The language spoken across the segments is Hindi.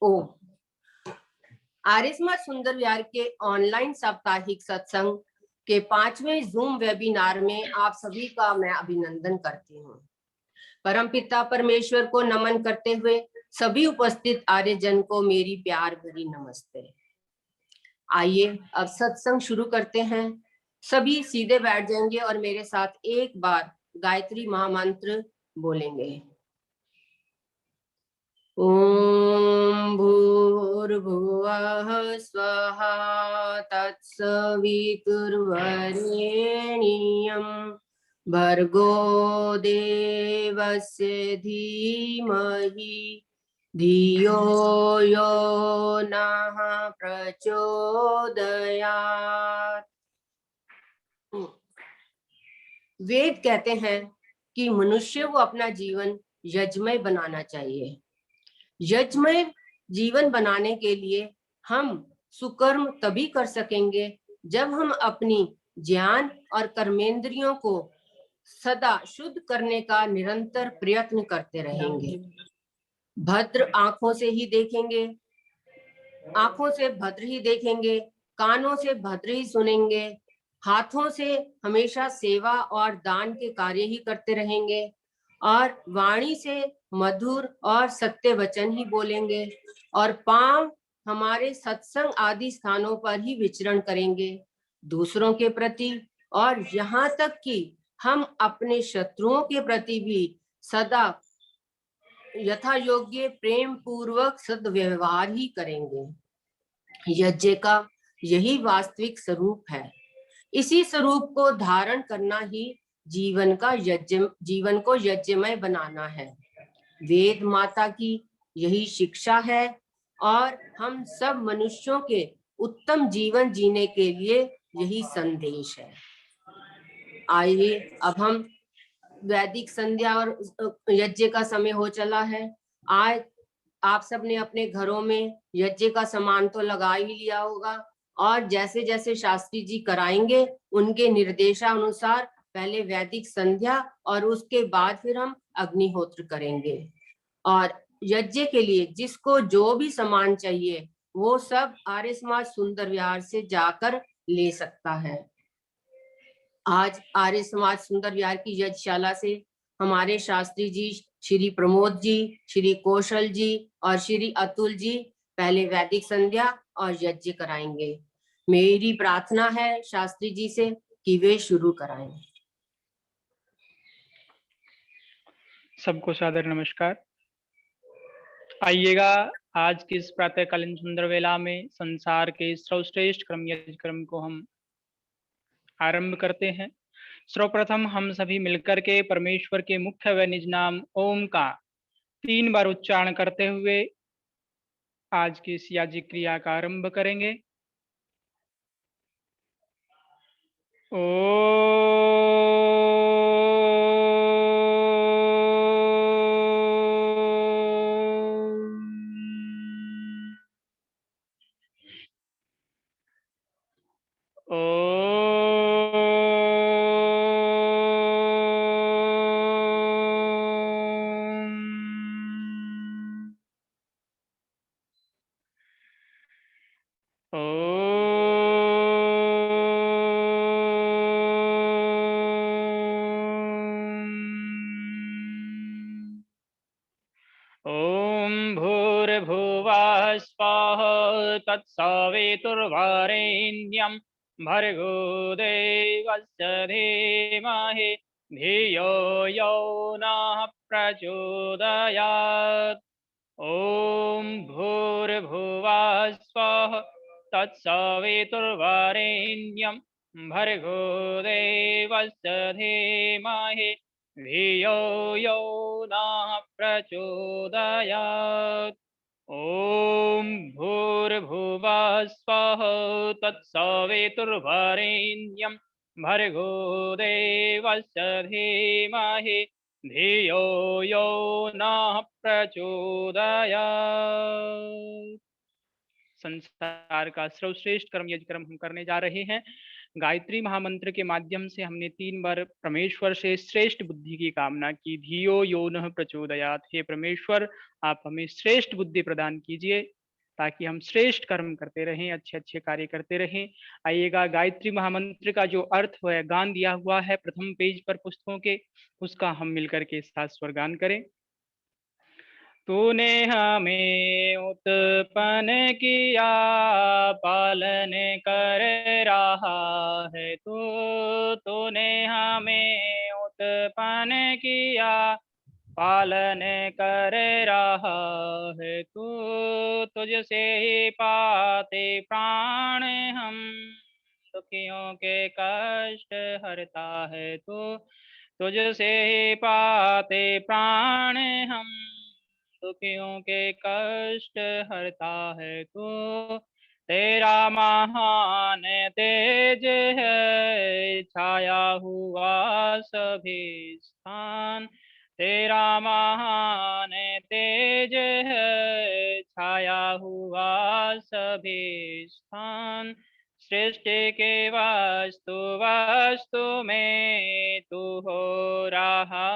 ओ आर्य समाज सुंदर विहार के ऑनलाइन साप्ताहिक सत्संग के 5वें जूम वेबिनार में आप सभी का मैं अभिनंदन करती हूँ। परमपिता परमेश्वर को नमन करते हुए सभी उपस्थित आर्यजन को मेरी प्यार भरी नमस्ते। आइए अब सत्संग शुरू करते हैं। सभी सीधे बैठ जाएंगे और मेरे साथ एक बार गायत्री महामंत्र बोलेंगे। ओम भूर्भुवः स्वः तत्सवितुर्वरेण्यं भर्गो देवस्य धीमहि धियो यो नः प्रचोदयात्। वेद कहते हैं कि मनुष्य को अपना जीवन यज्ञमय बनाना चाहिए। यज्ञमय जीवन बनाने के लिए हम सुकर्म तभी कर सकेंगे जब हम अपनी ज्ञान और कर्मेंद्रियों को सदा शुद्ध करने का निरंतर प्रयत्न करते रहेंगे। भद्र आंखों से ही देखेंगे, आंखों से भद्र ही देखेंगे, कानों से भद्र ही सुनेंगे, हाथों से हमेशा सेवा और दान के कार्य ही करते रहेंगे और वाणी से मधुर और सत्य वचन ही बोलेंगे और पांव हमारे सत्संग आदि स्थानों पर ही विचरण करेंगे दूसरों के प्रति, और यहाँ तक कि हम अपने शत्रुओं के प्रति भी सदा यथा योग्य प्रेम पूर्वक सद्व्यवहार ही करेंगे। यज्ञ का यही वास्तविक स्वरूप है। इसी स्वरूप को धारण करना ही जीवन को यज्ञमय बनाना है। वेद माता की यही शिक्षा है और हम सब मनुष्यों के उत्तम जीवन जीने के लिए यही संदेश है। आइए अब हम वैदिक संध्या और यज्ञ का समय हो चला है। आज आप सब ने अपने घरों में यज्ञ का सामान तो लगा ही लिया होगा और जैसे जैसे शास्त्री जी कराएंगे उनके निर्देशानुसार पहले वैदिक संध्या और उसके बाद फिर हम अग्निहोत्र करेंगे। और यज्ञ के लिए जिसको जो भी सामान चाहिए वो सब आर्य समाज सुंदर विहार से जाकर ले सकता है। आज आर्य समाज सुंदर विहार की यज्ञशाला से हमारे शास्त्री जी श्री प्रमोद जी, श्री कौशल जी और श्री अतुल जी पहले वैदिक संध्या और यज्ञ कराएंगे। मेरी प्रार्थना है शास्त्री जी से कि वे शुरू कराएं। सबको सादर नमस्कार। आइएगा आज की इस प्रातःकालीन सुंदर वेला में संसार के सर्वश्रेष्ठ क्रम यज्ञ क्रम को हम आरंभ करते हैं। सर्वप्रथम हम सभी मिलकर के परमेश्वर के मुख्य व निज नाम ओम का 3 बार उच्चारण करते हुए आज की इस याज्ञिक क्रिया का आरंभ करेंगे। ओम भूर्भुवः स्वः तत्सवितुर्वरेण्यं भर्गो देवस्य धीमहि धियो यो नः प्रचोदयात्। ओम भूर्भुवः स्वः तत्सवितुर्वरेण्यं भर्गो देवस्य धीमहि धियो यो नः प्रचोदयात्। ओम भूर्भुवः स्वः तत्सवितुर्वरेण्यं भर्गो देवस्य धीमहि धियो यो नः प्रचोदयात्। संसार का सर्वश्रेष्ठ कर्म यज्ञ कर्म हम करने जा रहे हैं। गायत्री महामंत्र के माध्यम से हमने 3 बार परमेश्वर से श्रेष्ठ बुद्धि की कामना की। धियो यो नः प्रचोदयात्, हे परमेश्वर आप हमें श्रेष्ठ बुद्धि प्रदान कीजिए ताकि हम श्रेष्ठ कर्म करते रहें, अच्छे अच्छे कार्य करते रहें। आइएगा, गायत्री महामंत्र का जो अर्थ है गान दिया हुआ है प्रथम पेज पर पुस्तकों के, उसका हम मिलकर के साथ स्वरगान करें। तूने हमें उत्पन्न किया, पालन कर रहा है तूने हमें उत्पन्न किया, पालन कर रहा है तुझसे ही पाते प्राण हम, दुखियों के कष्ट हरता है तुझसे ही पाते प्राण हम, दुखियों के कष्ट हरता है तेरा महान तेज है, छाया हुआ सभी स्थान, तेरा महान तेज है, छाया हुआ सभी स्थान, सृष्टि के वस्तु में तू हो रहा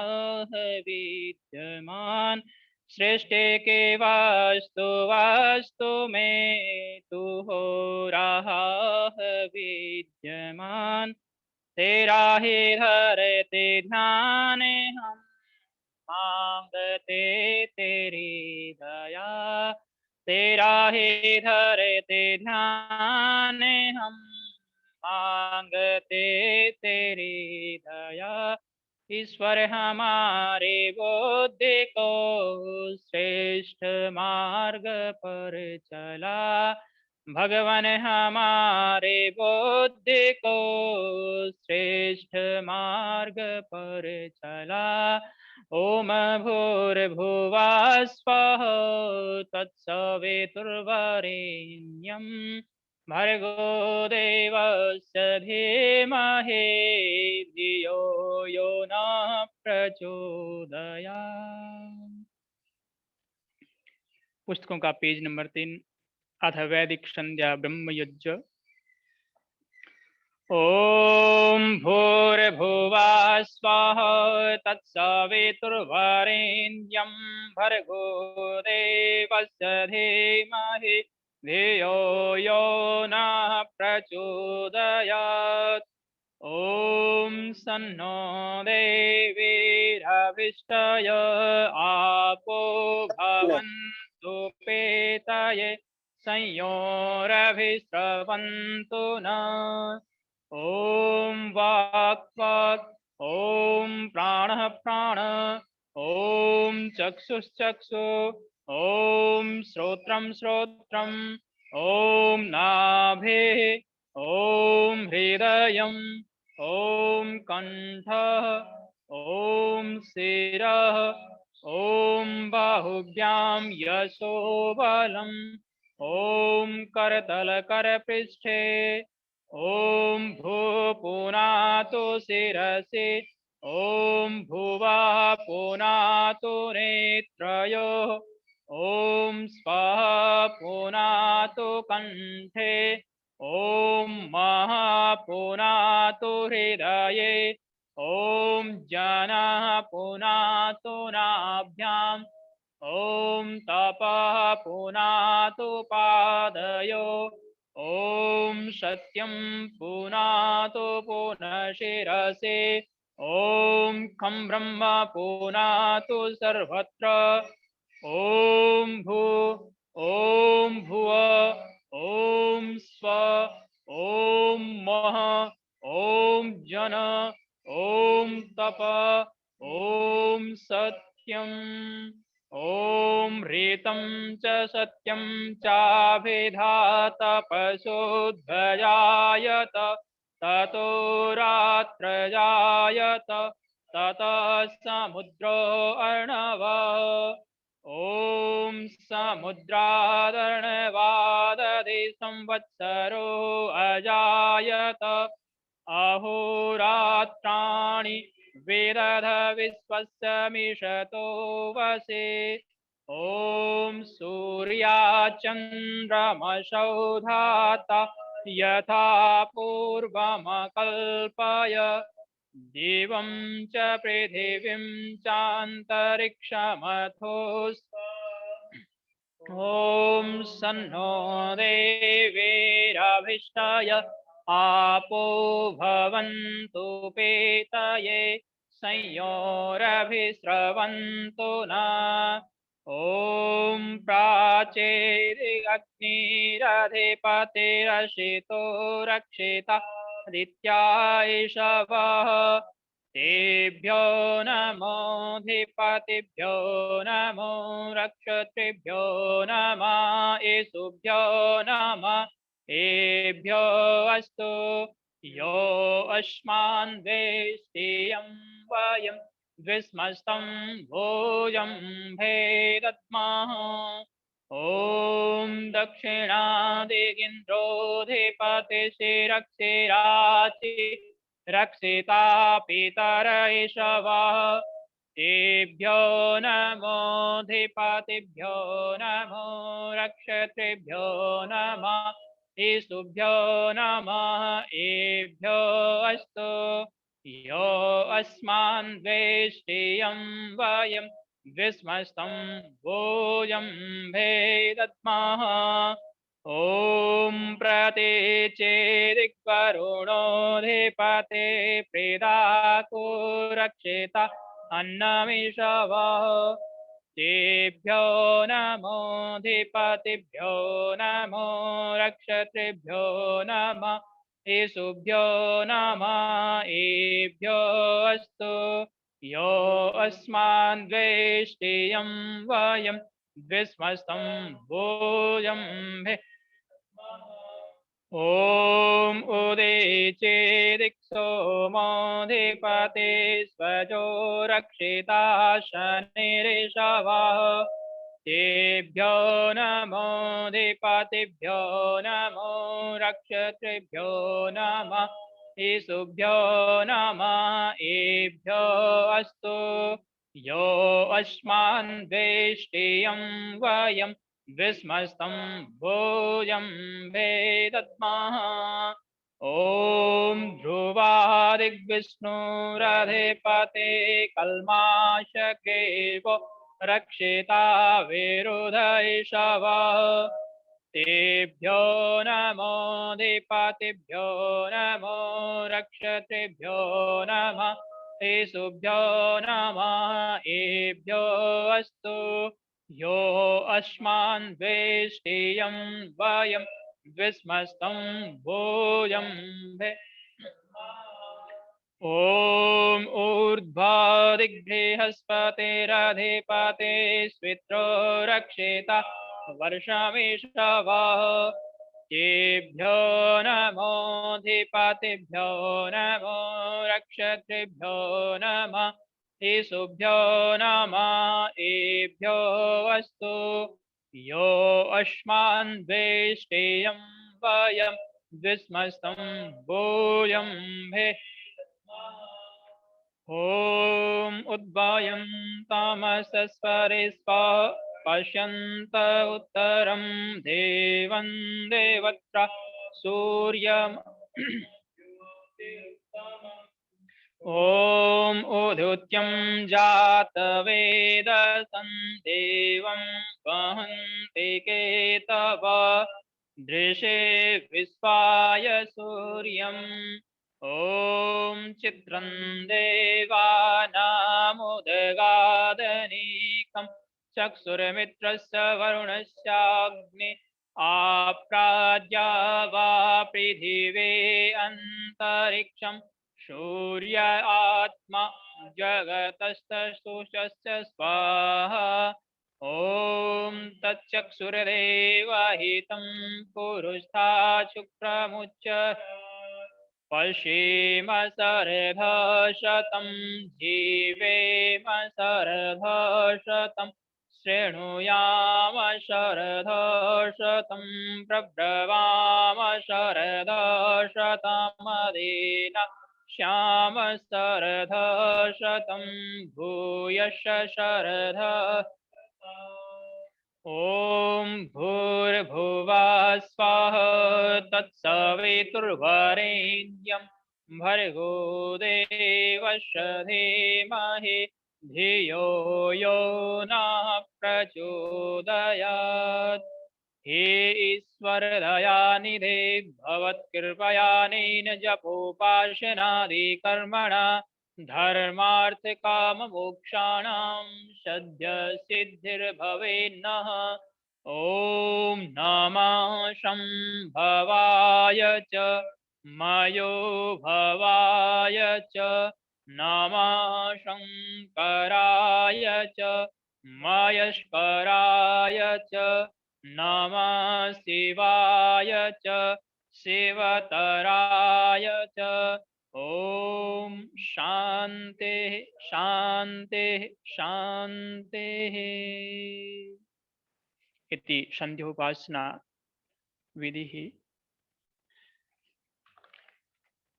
है विद्यमान, सृष्टि के वस्तु में तू हो रहा है विद्यमान, तेरा ही धरते ध्यान हम, मांगते तेरी दया, तेरा ही धरते ध्यान हम, मांगते तेरी दया, ईश्वर हमारे बुद्धि को श्रेष्ठ मार्ग पर चला, भगवान हमारे बुद्धि को श्रेष्ठ मार्ग पर चला, ओम भूर्भुवः स्वः तत्सवितुर्वरेण्यं, भर्गो देवस्य धीमहि धियो यो नः प्रचोदयात्। पुस्तकों का पेज नंबर 3, अथ वैदिक संध्या ब्रह्मयज्ञ। ओम भूर्भुवः स्वः तत्सवितुर्वरेण्यं, भर्गो देवस्य धीमहि धियो यो नः प्रचोदयात्। ओम सन्नो देवीरभिष्टय आपो भवन्तु पेतये, संयोरभिस्रवन्तु नः। ओम वाक् वाक्, ओम प्राणः प्राण, ओम चक्षुश्चक्षु, ओम श्रोत्रं श्रोत्रम्, ओम नाभिः, ओम हृदयम्, ओम कंठः, ओम शिरः, ओम बाहुभ्यां यशोबलम्, ओम करतलकरपृष्ठे, ओम भूपुनातु शिरसि, ओम भुवः पुनातु नेत्रयोः, ओम स्वः पुनातु कंठे, ओम महापुनातु हृदये, ओम जनः पुनातु नाभ्याम्, ओम तपः पुनातु पादयो, ओम सत्यं पुनातु पुनः शिरसि, ओम खं ब्रह्म पुनातु सर्वत्र, ओम भुव, ओम स्व, ओम मह, ओम जन, ओम तप, ओम सत्यम्, ओम ह्रीतं च सत्यं चाभिधातपशुध्वजायत, ततो रात्रजायत, ततः समुद्रो अर्णवः, ओम समुद्रादर्णवादधि संवत्सरो अजायत, अहोरात्राणि विदध विश्वस्य मिषतो वसे, ओम सूर्याचन्द्रमसौ धाता यथा पूर्वमकल्पय दिवं च पृथिवीं चान्तरिक्षमथो ॐ सन्नो देवीरभिष्टाय आपो भवन्तु पेतये संयोरभिस्रवन्तु न ॐ प्राचेरिरग्निरधिपतिरशितो रक्षिता दित्यायशवः तेभ्यो नमोऽधिपतिभ्यो नमो रक्षत्रिभ्यो नमः येषुभ्यो नमः एभ्यो अस्तु यो अस्मान् वेष्टियं वयं द्विस्मस्तं भोजं भेदद्मः ॐ दक्षिणादिगिन्द्रोऽधिपतिशिरक्षिराचि रक्षिता पितर एषवः तेभ्यो नमोऽधिपतिभ्यो नमो रक्षत्रिभ्यो नमः येषुभ्यो नमः एभ्यो अस्तु यो अस्मान् वेष्टियं वयं द्विस्मस्तं भोजं भेदद्मः ॐ प्रतीचेदिक्वरुणोऽधिपते प्रेदाको रक्षिता अन्नमिषवः तेभ्यो नमोऽधिपतिभ्यो नमो रक्षत्रिभ्यो नमः येषुभ्यो नमः एभ्यो अस्तु यो अस्मान् वेष्टियं वयं द्विस्मस्तं भोजं ॐ उदीचेदिक्सोमोऽधिपते स्वजो रक्षिता शनिरिषवः तेभ्यो नमोऽधिपतिभ्यो नमो रक्षत्रिभ्यो नमः येषुभ्यो नमः एभ्यो अस्तु यो अस्मान् वेष्टियं वयं द्विस्मस्तं भोजं भेदद्मः ॐ ध्रुवादिग्विष्णुरधिपते कल्माशकेवो रक्षिता विरुधैषवः तेभ्यो नमोऽधिपतिभ्यो नमो रक्षत्रिभ्यो नमः येषुभ्यो नमः एभ्यो अस्तु यो अस्मान् वेष्टियं वयं द्विस्मस्तं भोजं ॐ ऊर्ध्वादिबृहस्पतिरधिपते स्वित्रो रक्षिता वर्षमिषवः तेभ्यो नमोऽधिपतिभ्यो नमो रक्षत्रिभ्यो नमः येषुभ्यो नमः एभ्यो अस्तु यो अस्मान् वेष्टियं वयं द्विस्मस्तं भोजं ॐ उद्वायं तामसस्वरे पश्यन्त उत्तरं देवं देवत्र सूर्यम् ॐ उदुत्यं जातवेदसं देवं वहन्ति केतव दृशे विश्वाय सूर्यम् ॐ चित्रं देवानामुदगादनीकं चक्षुर्मित्रस्य वरुणस्याग्नि आप्राज्या वा पृथिवे अन्तरिक्षं सूर्य आत्मा जगतस्तुषस्य स्वाहा ॐ तच्चक्षुर्देवहितं पुरुषा शुक्रमुच्च पश्येम शरदशतं जीवेम शरदशतं शृणुयाम शरदशतं प्रब्रवाम शरदशतमदेन श्याम शरदशतं भूयश्च शरद ॐ भूर्भुवः स्वः तत्सवितुर्वरेण्यं मातृवरेण्यं भर्गो देवस्य धीमहि धियो यो नः प्रचोदयात्। हे ईश्वर दयानिधे भवत्कृपयानेन जपोपासनादि कर्मणा धर्मार्थ काम मोक्षाणां सद्य सिद्धिर्भवेन्नः। ओम नमः शंभवाय च मयो भवाय च नमः शंकराय च मयस्कराय च नमः शिवाय च शिवतराय च। ओम शांति शांति शांति। इति संध्योपासना विधि ही।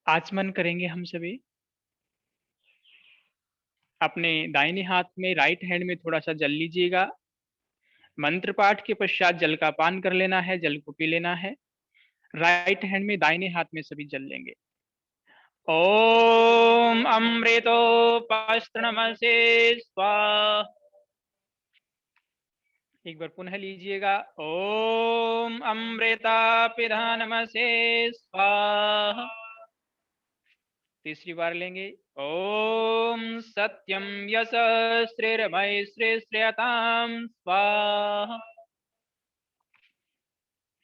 आचमन करेंगे हम सभी। अपने दाहिने हाथ में राइट हैंड में थोड़ा सा जल लीजिएगा। मंत्र पाठ के पश्चात जल का पान कर लेना है, जल को पी लेना है। राइट हैंड में दाहिने हाथ में सभी जल लेंगे। ओम अमृतोपस्त्रणमसे स्वाहा। एक बार पुनः लीजिएगा। ओम अमृतापिधानमसे स्वाहा। तीसरी बार लेंगे। ओम सत्यम यश श्रीर्मय श्रेयताम स्वाहा।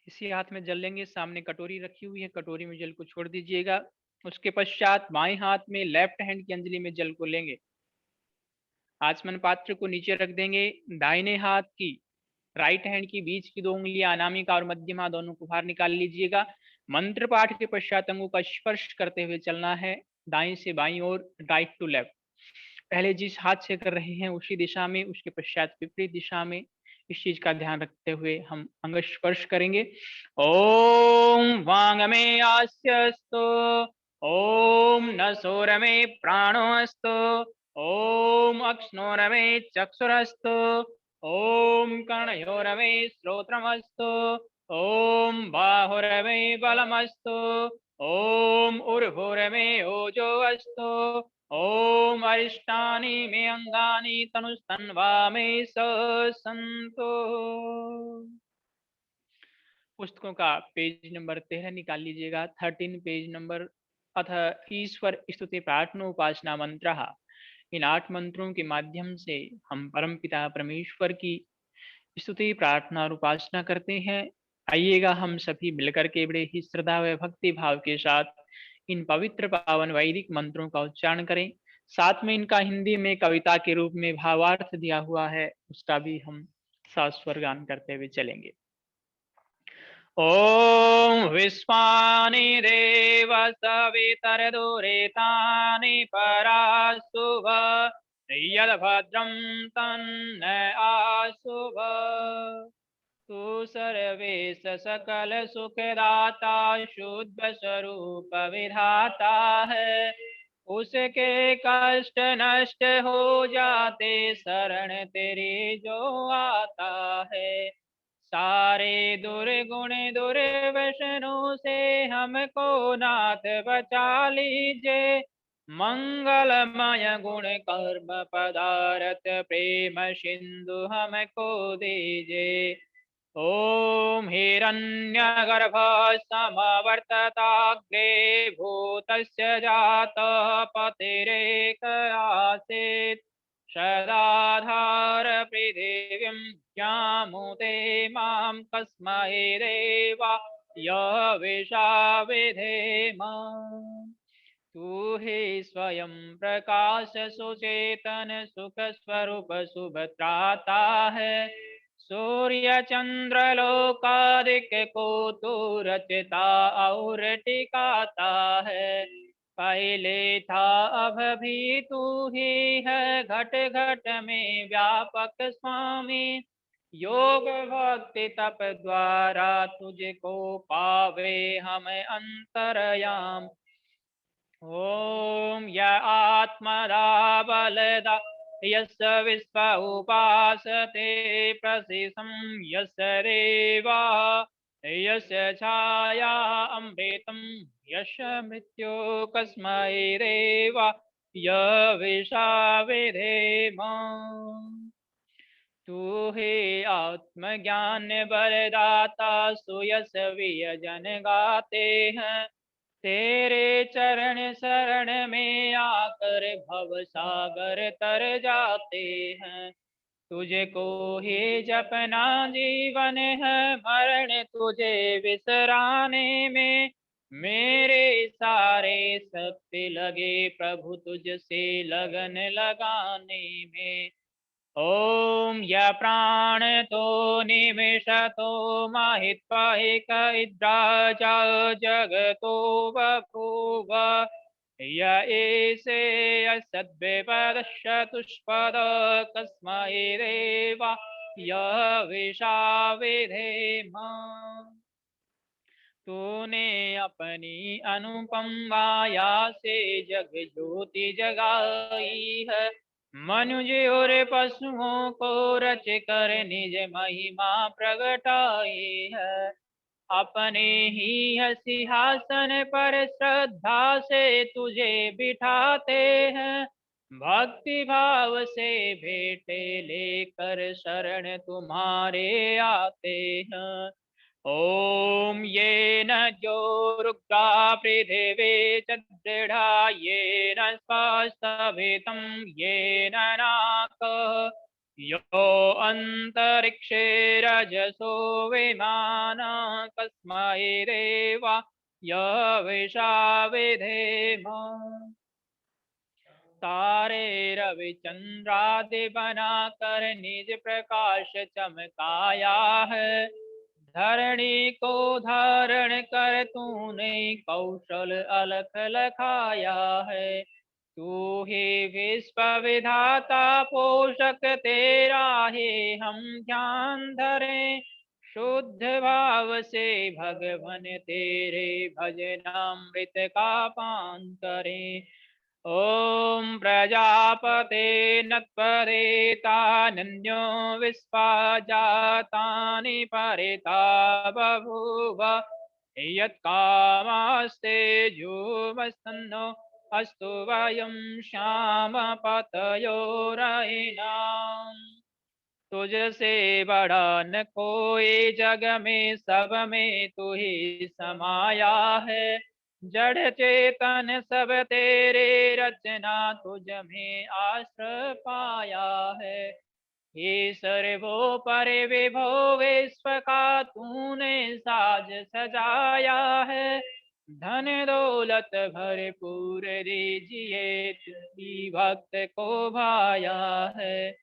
इसी हाथ में जल लेंगे। सामने कटोरी रखी हुई है, कटोरी में जल को छोड़ दीजिएगा। उसके पश्चात बाएं हाथ में लेफ्ट हैंड की अंजलि में जल को लेंगे। आचमन पात्र को नीचे रख देंगे। दाहिने हाथ की राइट हैंड की बीच की 2 उंगलियां अनामिका और मध्यमा दोनों को बाहर निकाल लीजिएगा। मंत्र पाठ के पश्चात अंगों का स्पर्श करते हुए चलना है, दाएं से बाईं ओर, राइट टू लेफ्ट। पहले जिस हाथ से कर रहे हैं उसी दिशा में, उसके पश्चात विपरीत दिशा में। इस चीज का ध्यान रखते हुए हम अंग स्पर्श करेंगे। ओम वांग में आस्यस्तु, ओम नसोर में प्राणोस्तु, ओम अक्ष्णोर में चक्षुरस्तु, ओम कर्णयोर में श्रोत्रमस्तु, ओम बाहुर में बलमस्तु, ओम उर्भुर में ओजो अस्तु, ओम अरिष्टानि में अंगानि तनुस्तन्वा में सन्तु। पुस्तकों का पेज नंबर 13 निकाल लीजिएगा। 13 पेज नंबर। अथ ईश्वर स्तुति प्रार्थना उपासना मंत्र। इन 8 मंत्रों के माध्यम से हम परमपिता परमेश्वर की स्तुति प्रार्थना और उपासना करते हैं। आइएगा हम सभी मिलकर के बड़े ही श्रद्धा व भक्ति भाव के साथ इन पवित्र पावन वैदिक मंत्रों का उच्चारण करें। साथ में इनका हिंदी में कविता के रूप में भावार्थ दिया हुआ है, उसका भी हम साथ स्वर गान करते हुए चलेंगे। ओम विश्वानि देव सवितरदुरेतानि पराशुभ यद्भद्रं तन्न आशुभ। तू सर्वेश सकल सुखदाता शुद्ध स्वरूप विधाता है। उसके कष्ट नष्ट हो जाते शरण तेरी जो आता है। सारे दुर्गुण दुर्व्यसनों से हमको नाथ बचा लीजिए। मंगलमय गुण कर्म पदार्थ प्रेम सिंधु हमको दीजिए। ओम हिरण्यगर्भ समवर्तताग्रे भूतस्य जातः पतिरेक आसीत्। सदाधार पृथिवीं ज्ञामुते मां कस्मै देवा यविषा विधेम। तू ही स्वयं प्रकाश सुचेतन सुख स्वरूप शुभ त्राता है। सूर्य चंद्र लोकादिक को तू रचता और टिकाता है। पहले था अब भी तू ही है घट घट में व्यापक स्वामी। योग भक्ति तप द्वारा तुझको पावे हम अंतरयाम। ओम य आत्मदा बलदा यस्य विश्व उपासते प्रसिद्धं यस्य देवा यस्य छाया अमृतं यस्य मृत्यु कस्मै देव यविषाविधेम। तू हे आत्मज्ञान बलदाता सुयस वियजन गाते हैं, तेरे चरण शरण में आकर भव सागर तर जाते हैं। तुझको ही जपना जीवन है, मरण तुझे विसराने में। मेरे सारे शक्ति लगे प्रभु तुझसे लगन लगाने में। ओम य प्राण तो निमिष तो महित्वाहिक इद्राजा जगतो बभूव। य एसे असद्विपदश्चतुष्पद कस्मै देव यविषाविधेम। तूने अपनी अनुपम माया से जग ज्योति जगाई है, मनुज और पशुओं को रच कर निज महिमा प्रगटाई है। अपने ही सिंहासन पर श्रद्धा से तुझे बिठाते हैं, भक्ति भाव से भेंटे लेकर शरण तुम्हारे आते हैं। ओम येन जोरुग्रा पृथिवी च दृढ़ा येन स्पस्तभितं येन नाक यो अंतरिक्षे रजसो विमान कस्मै देव यविषाविधेम। तारे रविचंद्रादि बनाकर निज प्रकाश चमकाया है, धरणी को धारण कर तूने कौशल अलख लखाया है। तू ही विश्व विधाता पोषक तेरा है हम ध्यान धरें, शुद्ध भाव से भगवन तेरे भजनामृत का पान करें। ओम प्रजापते नत्परेतानन्यो विश्वा जातानि परिता बभूव। यत्कामास्ते जुमस्तन्नो अस्तु वयं श्याम पतयोरयिनाम्। तुझसे बड़ा न कोई जग में, सब में तू ही समाया है। जड़ चेतन सब तेरे रचना, तुझ में आश्रय पाया है। हे सर्वोपरि विभो विश्व का तूने साज सजाया है। धन दौलत भरपूर दीजिए, तुझी भक्त को भाया है।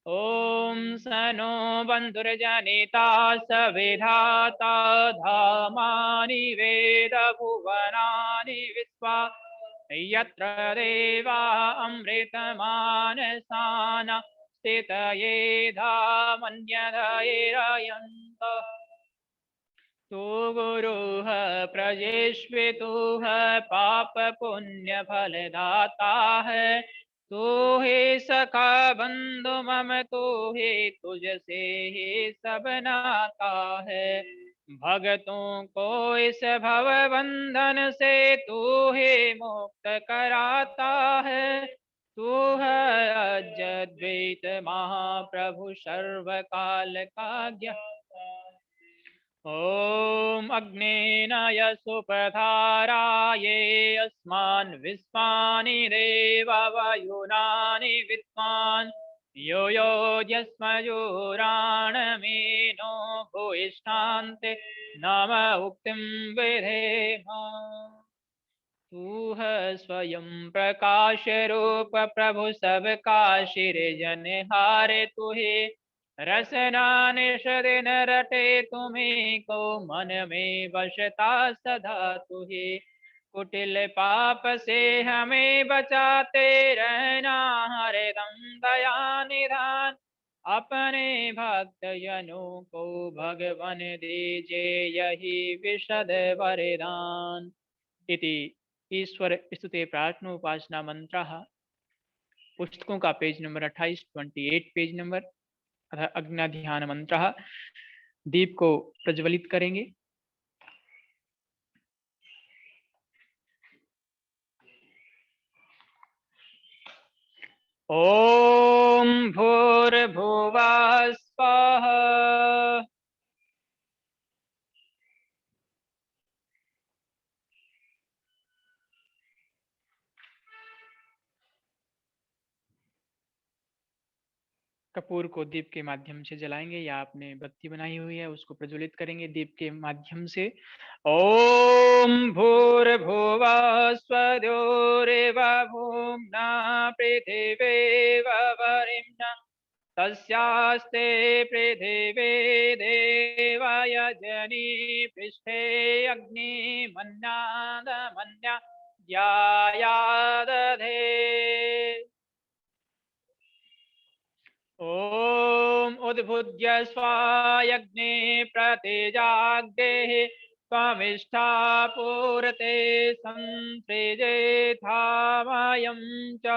ओम सनो बंधुर्जनिता सविधाता धामानि वेद भुवनानि विश्वा। यत्र देवा अमृतमानसाना स्थितये धामन्यधैर्ययन्त। तू गुरुः प्रजेष्वितुः पाप पुण्य फलदाता है। तू ही सखा बंधु मम, तू ही तुझसे ही सब नाता है। भक्तों को इस भव बंधन से तू ही मुक्त कराता है। तू है अद्वैत महाप्रभु सर्वकाल का ज्ञाता। ओम अग्नेन सुपधाराये अस्मान् विश्वानि देव वयुनानि विद्वान्। यो योऽस्मयोराणमेनो भूयिष्ठान्ते नाम उक्तिं विधेम। तू है स्वयं प्रकाश रूप प्रभु सबका सृजनहार। तू ही रसना निश दिन रटे, तुम्हीं को मन में वशता सदा। तू ही कुटिल पाप से हमें बचाते रहना, हरदम दया निधान। अपने भक्त जनों को भगवन दीजे यही विशद वरदान। इति ईश्वर स्तुते प्रार्थनोपासना मंत्रः। पुस्तकों का पेज नंबर 28, 28 पेज नंबर। अथ अज्ञा ध्यान मंत्रः। दीप को प्रज्वलित करेंगे। ॐ भूर्भुवः स्वः। कपूर को दीप के माध्यम से जलाएंगे, या आपने बत्ती बनाई हुई है उसको प्रज्वलित करेंगे दीप के माध्यम से। ओम भूर्भुवः स्वधूरेव भूम्ना पृथिवी वरिम्ना तस्यास्ते पृथिवी देवयजनी पृष्ठे अग्निमन्नादमन्या ध्यायादधे। ॐ उद्भुज्य स्वायग्ने प्रतिजाग्देः त्वमिष्ठा पूरते संसृजेथामयं च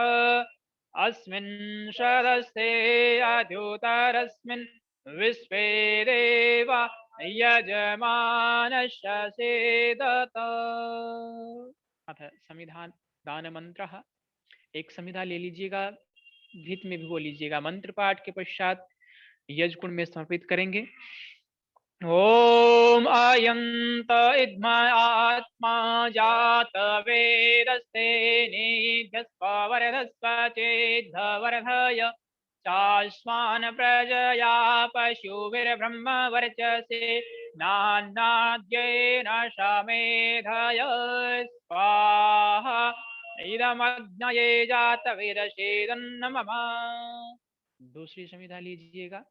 अस्मिन् शरस्ते अद्युतरस्मिन् विश्वे देवा यजमानस्य सेदत। अथ संविधान दान मंत्र। एक संविधा ले लीजिएगा, भीत में भी बोल लीजिएगा। मंत्र पाठ के पश्चात यज्ञ कुंड में समर्पित करेंगे। ओम अयंत इद्मा आत्मा जात वेदस्ते निध्यस्वरधस्व चेद्धवरधय चास्मान् प्रजया पशुभिर्ब्रह्म वर्चसे नान्नाद्येन शमेधय स्वाहा इदमग्नये जातवेदसेदन्नमः। दूसरी संविधा लीजिएगा।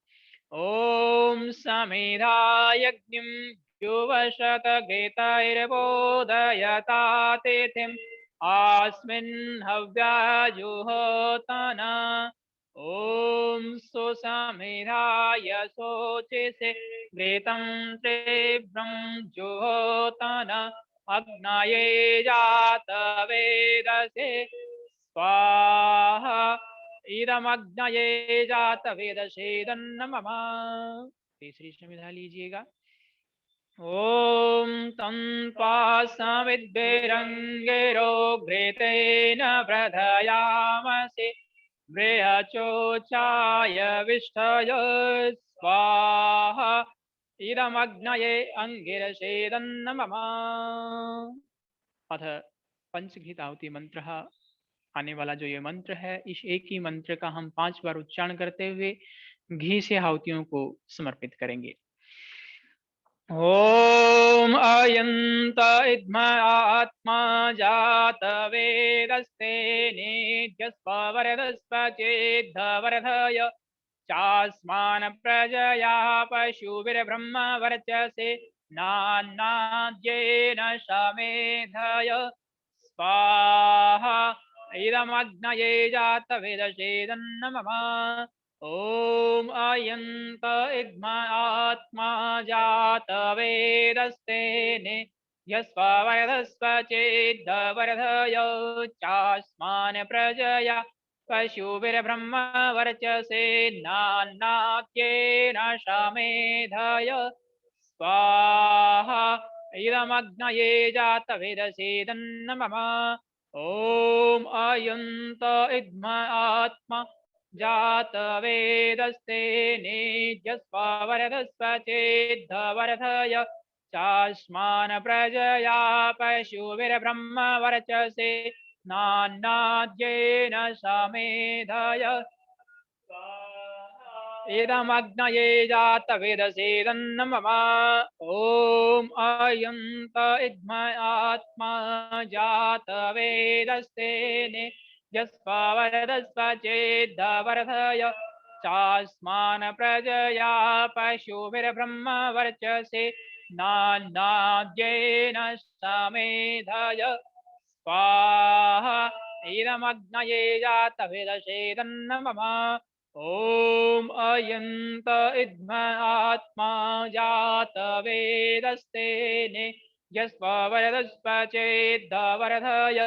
ओम समिधायज्ञं युवशतघृतैर्बोधयता तिथिम् अस्मिन् हव्याजुहोतन। ओम सुसमिधाय शोचिषे घृतं तीव्रं जुहोतन अग्नये जातवेदसे स्वाहा इदमग्नये जातवेदसेदन्नमः। तीसरी संविधा लीजिएगा। ओम तं त्वा समिद्भिरङ्गिरो घृतेन वर्धयामसि बृहचोचाय विष्ठय स्वाहा इदमग्नये अंगिरसेदन्नमः। अथ पंचघृत आहुति मंत्र। आने वाला जो ये मंत्र है, इस एक ही मंत्र का हम 5 बार उच्चारण करते हुए घी से आहुतियों को समर्पित करेंगे। ओम अयंत इद्मा आत्मा जात वेदस्ते निध्यस्वरधस्व चेद्धवरधय चास्मान् प्रजया पशुभिर्ब्रह्म वर्चसे नान्नाद्येन शमेधय स्वाहा इदमग्नये जातवेदसेदन्नमः। ओम अयंत इद्मा आत्मा जात वेदस्ते निध्यस्वरधस्व चेद्धवरधय चास्मान् प्रजया पशुभिर्ब्रह्म वर्चसे नान्नाद्येन शमेधय स्वाहा इदमग्नये जातवेदसेदन्नमः। ओम अयंत इद्मा आत्मा जात वेदस्ते निध्यस्वरधस्व चेद्धवरधय चास्मान् प्रजया पशुभिर्ब्रह्म वर्चसे नान्नाद्येन शमेधय इदमग्नये जातवेदसेदन्नमः। ओम अयंत इद्मा आत्मा जात वेदस्ते निध्यस्वरधस्व चेद्धवरधय चास्मान् प्रजया पशुभिर्ब्रह्म वर्चसे नान्नाद्येन शमेधय स्वाहा इदमग्नये जातवेदसेदन्नमः। ओम अयंत इद्मा आत्मा जात वेदस्ते निध्यस्वरधस्व चेद्धवरधय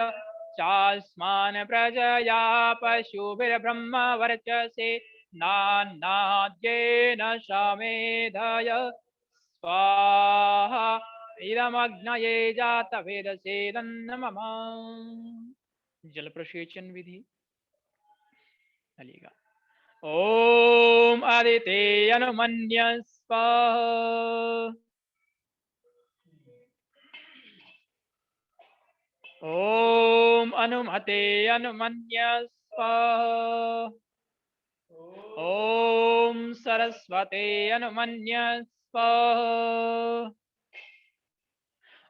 चास्मान् प्रजया पशुभिर्ब्रह्म वर्चसे नान्नाद्येन शमेधय स्वाहा इदमग्नये जातवेदसेदन्नमः। जल प्रसेचन विधि। चलिएगा। ओम आदिते अनुमन्य स्वाहा। ओम अनुमते अनुमन्य स्वाहा। ओम सरस्वते अनुमन्य स्वाहा।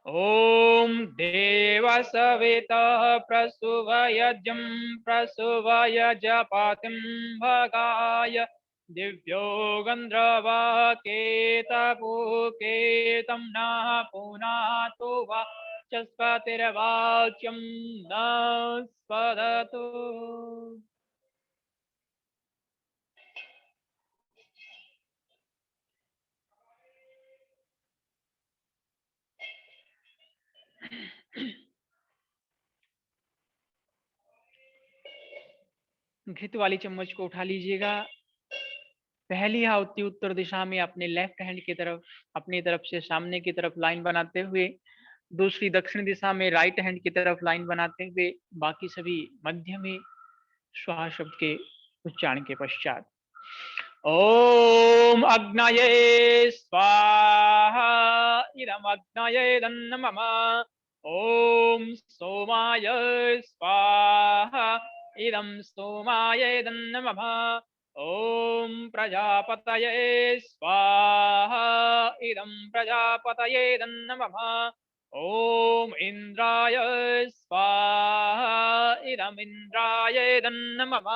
ओम देवसवितः प्रसुवयजं प्रसुवयजपातिं भगाय दिव्यो गन्धर्वकेतपुकेतं नः पुनातु वाचस्पतिर्वाच्यं न स्पदतु। घृत वाली चम्मच को उठा लीजिएगा। पहली आहुति उत्तर दिशा में अपने लेफ्ट हैंड की तरफ, अपनी तरफ से सामने की तरफ लाइन बनाते हुए, दूसरी दक्षिण दिशा में राइट हैंड की तरफ लाइन बनाते हुए, बाकी सभी मध्य में स्वाहा शब्द के उच्चारण के पश्चात। ओम अग्नये स्वाहा इदम अग्नये नमः। ओम सोमाय स्वाहा इदं सोमाय नमः। ओम प्रजापतये स्वाहा इदं प्रजापतये नमः। ओम इंद्राय स्वाहा इदं इंद्राय नमः।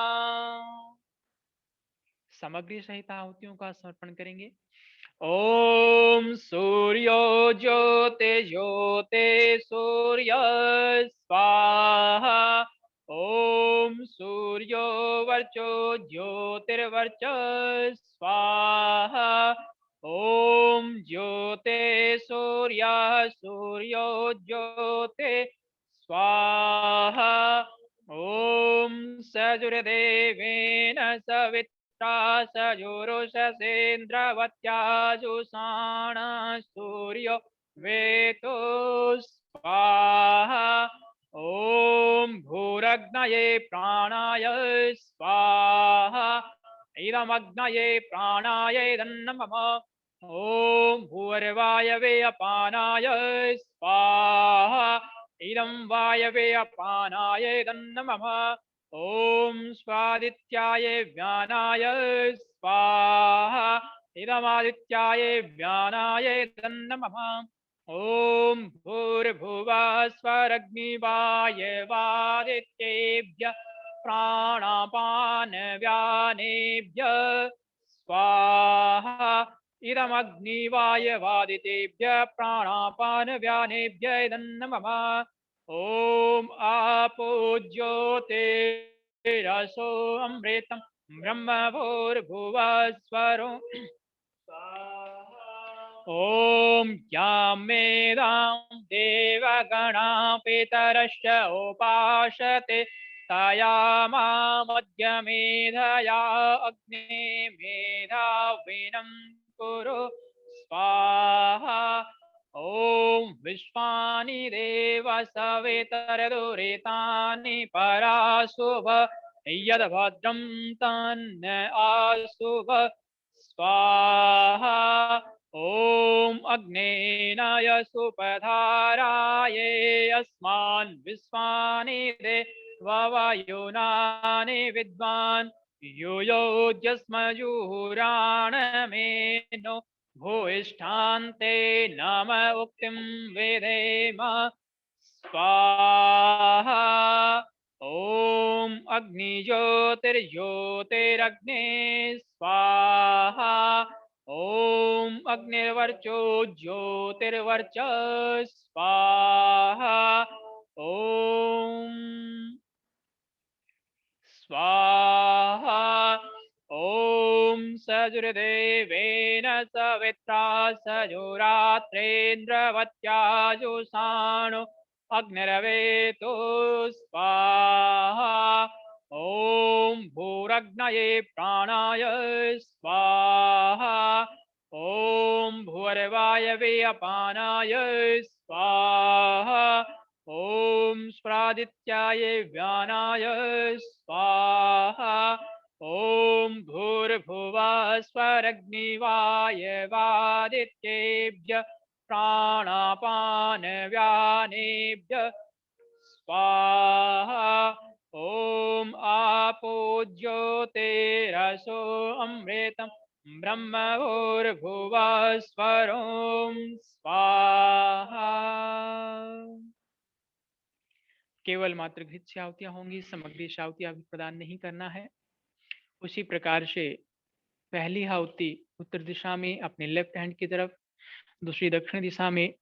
सामग्री सहित आहुतियों का समर्पण करेंगे। ओम सूर्यो ज्योते ज्योते सूर्य स्वाहा। ओम सूर्यो वर्चो ज्योतिर्वर्च स्वाहा। ओम ज्योते सूर्य सूर्यो ज्योते स्वाहा। ओम सजुर्देवेन सवित्रा सजुरुषसेन्द्रवत्याजुषाण सूर्यो वेतो स्वाहा। ओम भूरग्नये प्राणाय स्वाहा इदमग्नये प्राणाय नमः। ओम भूर्वायवे अपानाय स्वाहा इदं वायवे अपानाय नमः। ओम स्वादित्याय व्यानाय स्वाहा इदमादित्याय व्यानाय नमः। ओम भूर्भुवः स्वरग्निवायवादित्येभ्यः प्राणापान व्यानेभ्यः स्वाहा इदमग्निवायवादितेभ्यः प्राणापान व्यानेभ्यः नमः। ओम आपो ज्योतिरसो अमृतं ब्रह्म भूर्भुवः स्वरो ओम ज्ञामेदां देवगणा पितरश्च उपासते तया मेधया अग्ने मेधाविनं कुरु स्वाहा। ओम विश्वानि देव सवितरदुरितानि पराशुभ यद्भद्रं तन्न आशुभ स्वाहा। ओम अग्नेनाय सुपधाराये अस्मान् विश्वानि देववायुनानि विद्वान् युयोजस्मजुहुराणमेनो भूयिष्ठान्ते नाम उक्तिं वेदेम स्वाहा। ओम अग्निज्योतिर्ज्योतिरग्ने स्वाहा। ओम अग्निर्वर्चो ज्योतिर्वर्च स्वाहा। ओम स्वाहा। ओम सजुर्देवेन सवित्रा सजुरात्रेन्द्रवत्याजुषाणो अग्निरवेतो स्वाहा। ओम भूरग्नये प्राणाय स्वाहा। ओम भूर्वायवे अपानाय स्वाहा। ओम स्वादित्याय व्यानाय स्वाहा। ॐ भूर्भुवः स्वरग्निवायवादित्येभ्य प्राणापानव्यानेभ्य स्वाहा। ॐ आपो ज्योतिरसो अमृतं ब्रह्मभूर्भुवः स्वरों स्वाहा। केवल मात्र घृत से आहुतियां होंगी, सामग्री से आहुतियां भी प्रदान नहीं करना है। उसी प्रकार से पहली आहुति उत्तर दिशा में अपने लेफ्ट हैंड की तरफ, दूसरी दक्षिण दिशा में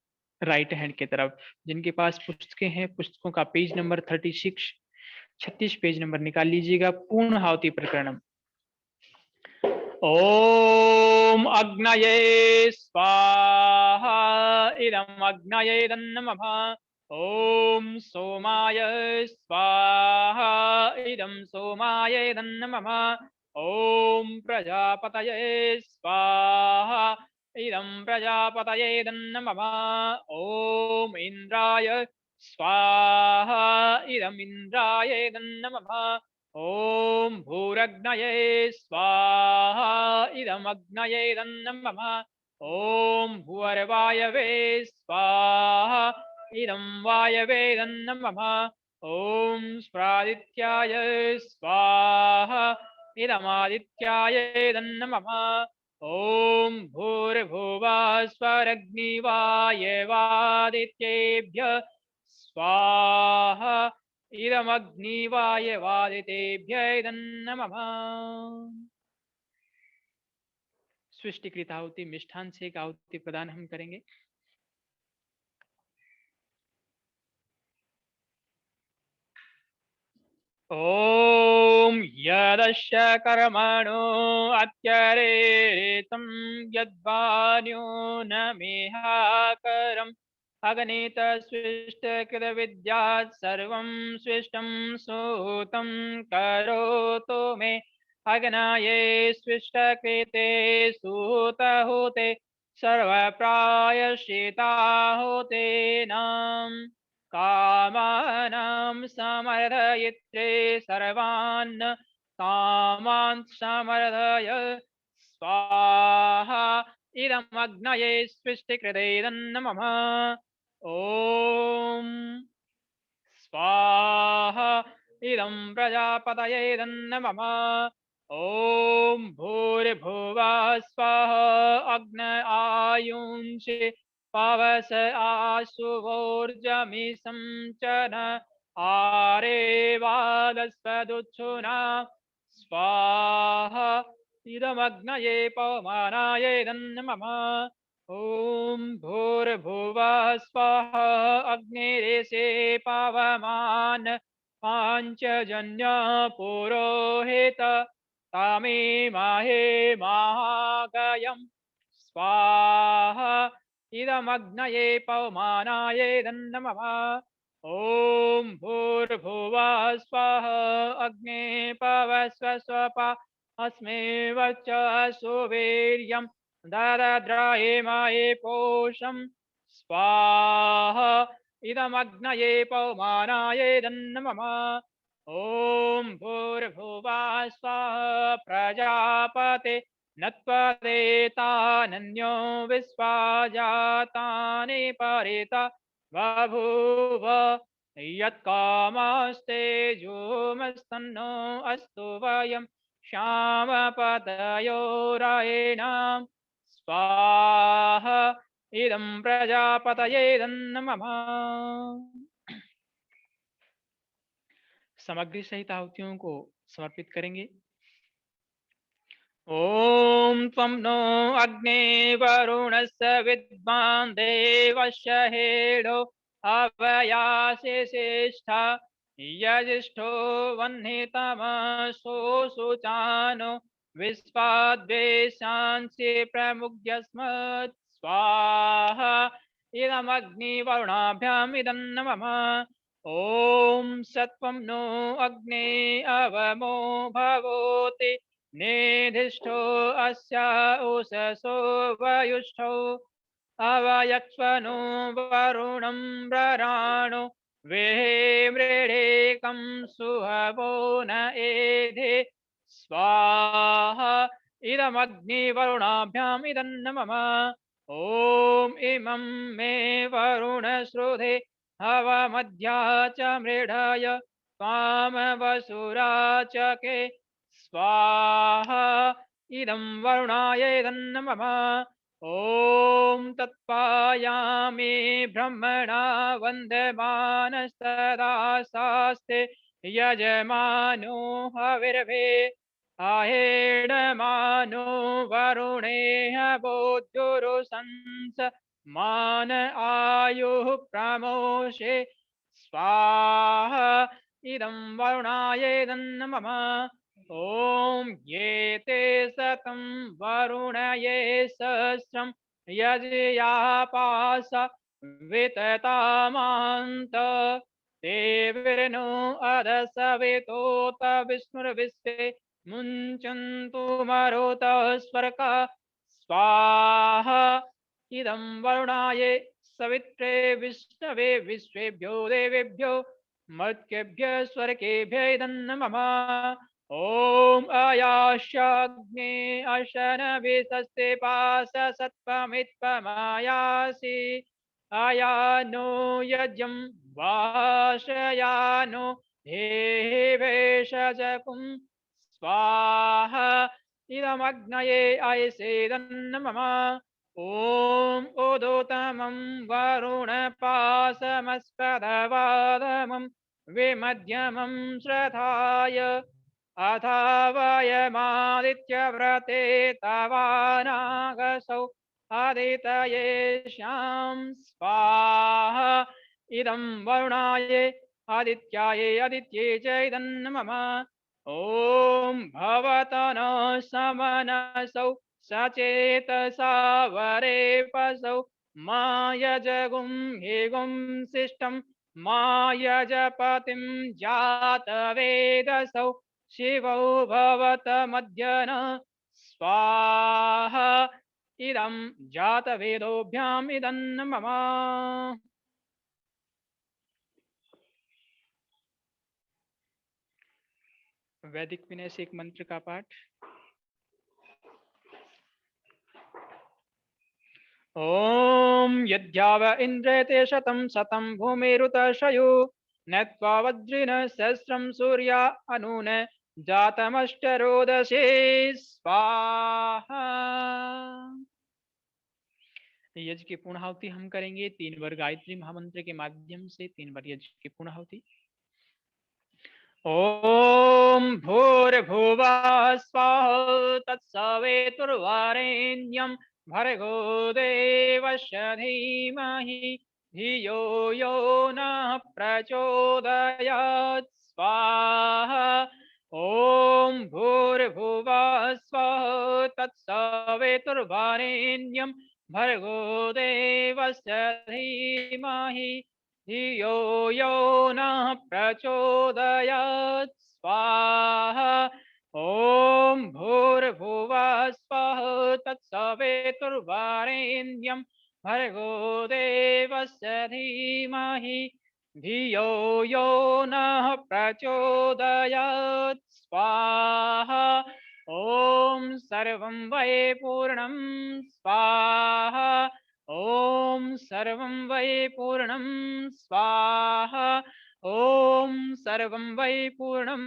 राइट हैंड की तरफ। जिनके पास पुस्तकें हैं, पुस्तकों का पेज नंबर 36 पेज नंबर निकाल लीजिएगा। पूर्ण आहुति प्रकरणम। ओम अग्नये स्वाहा इदम अग्नये नमः। ओम सोमाय स्वाहा इदम सोमाय नमः। ओम प्रजापतये स्वाहा इदं प्रजापतये नमः। ओम इंद्राय स्वाहा इदम इंद्राय नमः। ओम भूरग्नये स्वाहा इदमग्नये नमः। ओम भूर्वायवे स्वाहा इदं वायवे नमः। ओम स्वादित्याय स्वाहा इदमादित्याय नमः। ओम भूर्भुवः स्वरग्निवायवादित्येभ्य स्वाहा इदमग्निवायवादितेभ्य नमः। सृष्टिकृत आहुति मिष्ठान से एक आहुति प्रदान हम करेंगे। ओम यदस्य कर्मणो अत्यरेतं यद्वान्यो न मेहाकरम् अगणित सृष्ट कृत विद्यात् सर्वं सृष्टं सूतं करोतु मे अग्नये सृष्ट कृते सूत होते सर्व प्रायश्चिता होते नाम कामानां समर्दयित्रे सर्वान् कामान् समर्दय स्वाहा इदमग्नये सृष्टिकृते नमः। ओम स्वाहा इदं प्रजापतये नमः। ओम भूर्भुवः स्वः अग्न आयुंषि पवस आशुवोर्जमिषं च न आरेवादस्वदुच्छुना स्वाहा इदमग्नये पवमानाय नमः। ओम भूर्भुवः स्वः अग्निरेषे पवमान पांचजन्य पुरोहित तामे माहे महागयम् स्वाहा इदमग्नये पवमानाय नमः। ओम भूर्भुवः स्वः अग्ने पवस्व स्वपा अस्मे वर्चसो वीर्यं ददद्रायेमाये पोषं स्वाहा इदमग्नये पवमानाय नमः। ओम भूर्भुवः स्वः प्रजापते नत्वदेतानन्यो विश्वा जातानि परिता बभूव यत्कामस्तेजोमस्तन्नो अस्तु वयं श्यामपतयोरायेणां स्वाहा इदं प्रजापतये नमः। सामग्री सहित आहुतियों को समर्पित करेंगे। ओम त्वं नो अग्ने वरुणस्य विद्वान् देवस्य हेडो अवयासि श्रेष्ठा यजिष्ठो वह्नितमसो सुचानो विश्वाद्वेषांसि प्रमुग्यस्मत् स्वाहा इदमग्निवरुणाभ्याम् इदं नमः। ओम सत्वं नो अग्ने अवमो भवोति नेधिष्ठो अस्या उषसो वयुष्ठो अवयक्ष्वनो वरुणं व्रराणो वेहे मृडेकं सुहवो न एधे स्वाहा इदमग्निवरुणाभ्याम् इदन्नमम ॐ इमं मे वरुण श्रुधे हवमध्या च मृडाय स्वामवसुरा च के स्वाहा इदं वरुणाय इदन्नमम ॐ तत्पायामि ब्रह्मणा वन्दमानस्तदा शास्ते यजमानो हविर्भे आहेडमानो वरुणेह बोद्धुरुसंस मान आयुः प्रमोषे स्वाहा इदं वरुणाय इदन्नमम ॐ ये ते सतं वरुणये सहस्रं यजयापास विततामान्त देविर्नो अधसवितोत विष्णुर्विश्वे मुञ्चन्तु मरुतः स्वर्गा स्वाहा इदं वरुणाय सवित्रे विष्णवे विश्वेभ्यो देवेभ्यो मर्त्येभ्यः स्वर्गेभ्यः इदन्नमम ॐ अयाशाग्ने अशनभिसस्ते पास सत्त्वमित्त्वमायासि अयानो यज्ञं वाशयानो देवेशजकुं स्वाहा इदमग्नये अयसेदन्नमम ॐ उदोतमं वरुणपासमस्पदवादमं विमध्यमं श्रद्धाय अथा वयमादित्यव्रते तवानागसौ आदितयेषां स्वाहा इदं वरुणाय आदित्याय आदित्ये च इदन्नमम ॐ भवतनो समनसौ सचेतसा वरेपसौ मायजगुं हेगुं शिष्टं मायजपतिं जातवेदसौ शिवौ भवतमध्यन स्वाहा इदं जातवेदोभ्याम् इदन्नमम वैदिक विनय से एक मंत्र का पाठ। ॐ यद्याव इन्द्रते शतं शतं भूमिरुतशयो नत्वा वज्रिन सहस्रं सूर्या अनून जातमष्टरोदशे स्वाहा। यज्ञ की पूर्णाहुति हम करेंगे 3 बार गायत्री महामंत्र के माध्यम से 3 बार यज्ञ की पूर्णाहुति। ॐ भूर्भुवः स्वः तत्सवितुर्वरेण्यं भर्गो देवस्य धीमहि धियो यो नः प्रचोदयात् स्वाहा। ॐ भूर्भुवः स्वः तत्सवितुर्वरेण्यं भर्गो देवस्य धीमहि धियो यो नः प्रचोदयात् स्वाहा। ॐ भूर्भुवः स्वः तत्सवितुर्वरेण्यं भर्गो देवस्य धीमहि धियो यो नः प्रचोदयात् स्वाहा। ॐ सर्वं वै पूर्णं स्वाहा। ॐ सर्वं वै पूर्णं स्वाहा। ॐ सर्वं वै पूर्णं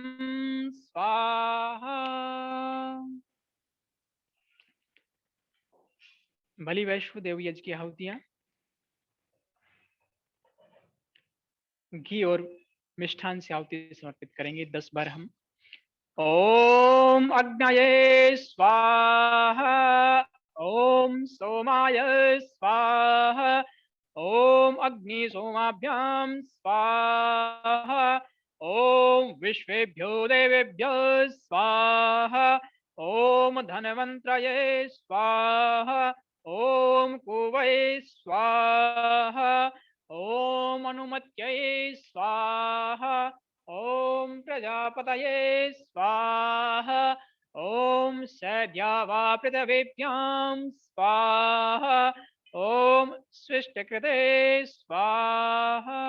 स्वाहा। बलि वैश्व देव यज्ञ की आहुतियां घी और मिष्ठान से आहुति समर्पित करेंगे 10 बार हम। ओम अग्नये स्वाहा। ओम सोमाय स्वाहा। ओम अग्नि सोमाभ्याम स्वाहा। ओम विश्वेभ्यो देवेभ्यो स्वाहा। ओम धनवंतये स्वाहा। ओम कुवै स्वाहा। ओम अनुमत्यै स्वाहा। ओम प्रजापतये स्वाहा। ओम सद्यावा पृथ्वीभ्यां स्वाहा। ओम सृष्टिकृते स्वाहा।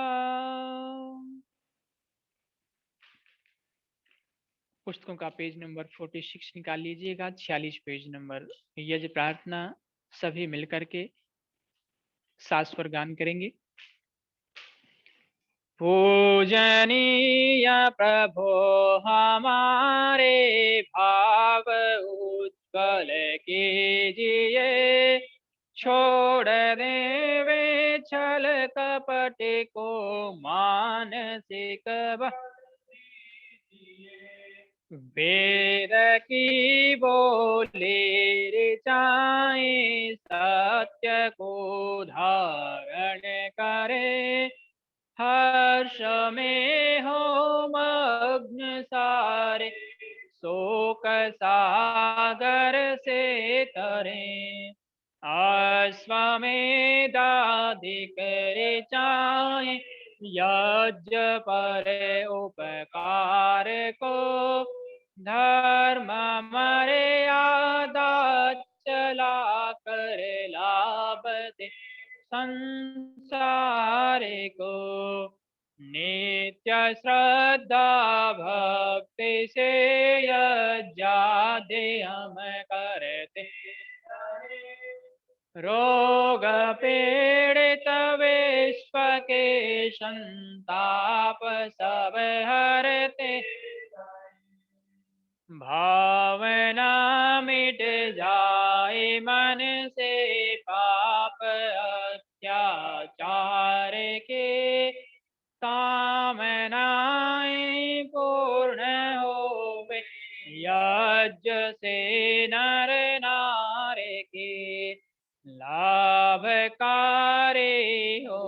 पुस्तकों का पेज नंबर 46 निकाल लीजिएगा, 46 पेज नंबर। यज्ञ प्रार्थना सभी मिलकर के सात स्वर गान करेंगे। पूजनीय प्रभो हमारे भाव उज्ज्वल कीजिए, छोड़ देवे छल कपट को मानसिक वेद की बोले ऋचाएं सत्य को धारण करे, हर्ष में हो मग्न सारे शोक सागर से तरें, अश्वमेधाधिक ऋचाएं यज्ञ पर उपकार को, धर्म मर्यादा चला कर लाभ दे संसार को, नित्य श्रद्धा भक्ति से यज्ञादि हम करते, रोग पीड़ित विश्व के संताप सब हरते, भावना मिट जाए मन से पाप अत्याचार के, कामनाएं पूर्ण होवे यज्ञ से नर नारी के, लाभकारी हो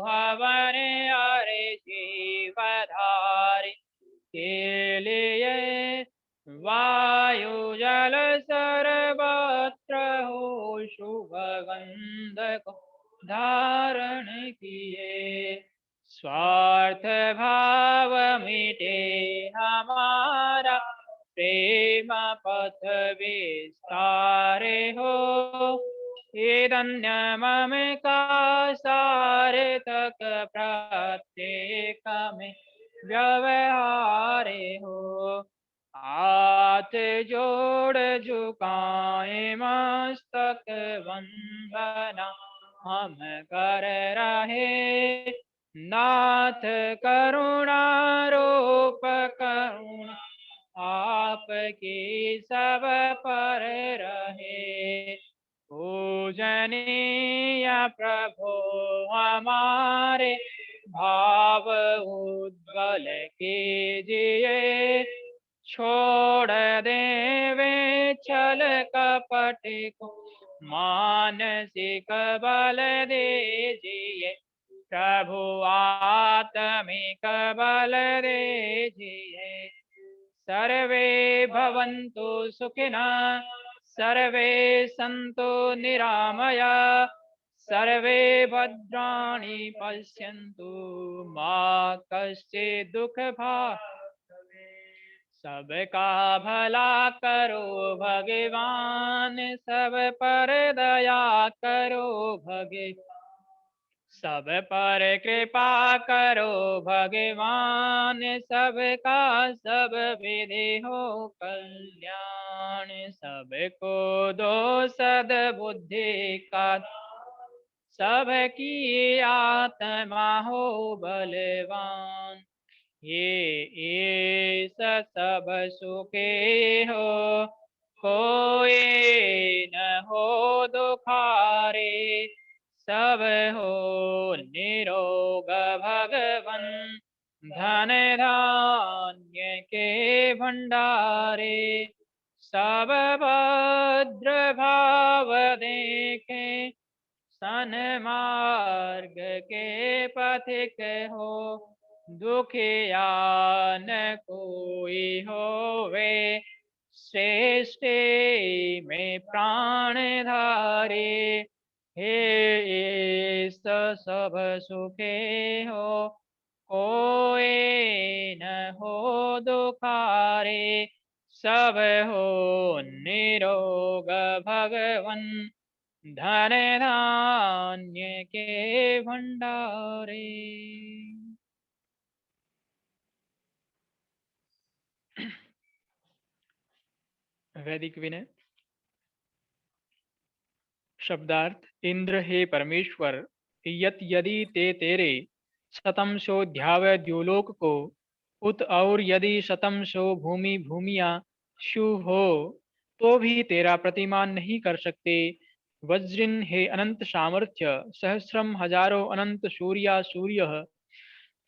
हवन हरे जीवधारी के लिए, वायु जल सर्वत्र हो शुभ गंध को धारण किए, स्वार्थ भाव मिटे हमारा प्रेम पथ विस्तार हो, ये धन्य मम का सार्थक प्रत्येक में व्यवहार हो, हाथ जोड़ झुकाए मस्तक वंदना हम कर रहे, नाथ करुणा रूप करुणा आपकी सब पर रहे, पूजनीय प्रभु हमारे भाव उज्ज्वल कीजिए, छोड़ देवे छल कपट को मानसिक बल दीजिए, प्रभु आत्मिक बल दीजिए, सर्वे भवन्तु सुखिनः, सर्वे सन्तु निरामया, सर्वे भद्राणि पश्यन्तु मा कश्चित् दुःख भाग्, सबका भला करो भगवान, सब पर दया करो भगवान, सब पर कृपा करो भगवान, सबका सब विधि हो कल्याण, सबको दो सद्बुद्धि का, सबकी आत्मा हो बलवान, ये सब सुखे हो कोई न हो दुखारे, सब हो निरोग भगवन, धन धान्य के भंडारे, सब भद्र भाव देखे, सन्मार्ग के पथिक हो, दुखिया न कोई होवे, श्रेष्ठ में प्राण धारे, हे सब सुखे हो कोई न हो दुखारे, सब हो निरोग भगवन, धन धान्य के भंडारे। वैदिक विनय। शब्दार्थ। इंद्र हे परमेश्वर, यत यदि ते तेरे शतम सो ध्यावे द्युलोक को, उत और यदि शतम सो भूमि भूमिया शु हो, तो भी तेरा प्रतिमान नहीं कर सकते। वज्रिन हे अनंत सामर्थ्य, सहस्रम हजारों अनंत सूर्या सूर्य,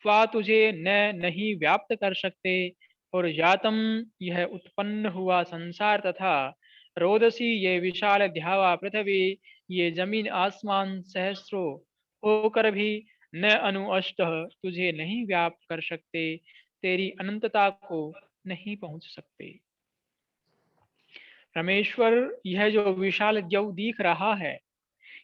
त्वा तुझे न नहीं व्याप्त कर सकते। और जातम यह उत्पन्न हुआ संसार तथा रोदसी ये विशाल ध्यावा पृथ्वी, ये जमीन आसमान सहस्रों होकर भी न अनुअष्ट तुझे नहीं व्याप्त कर सकते, तेरी अनंतता को नहीं पहुंच सकते। परमेश्वर, यह जो विशाल द्यौ दिख रहा है,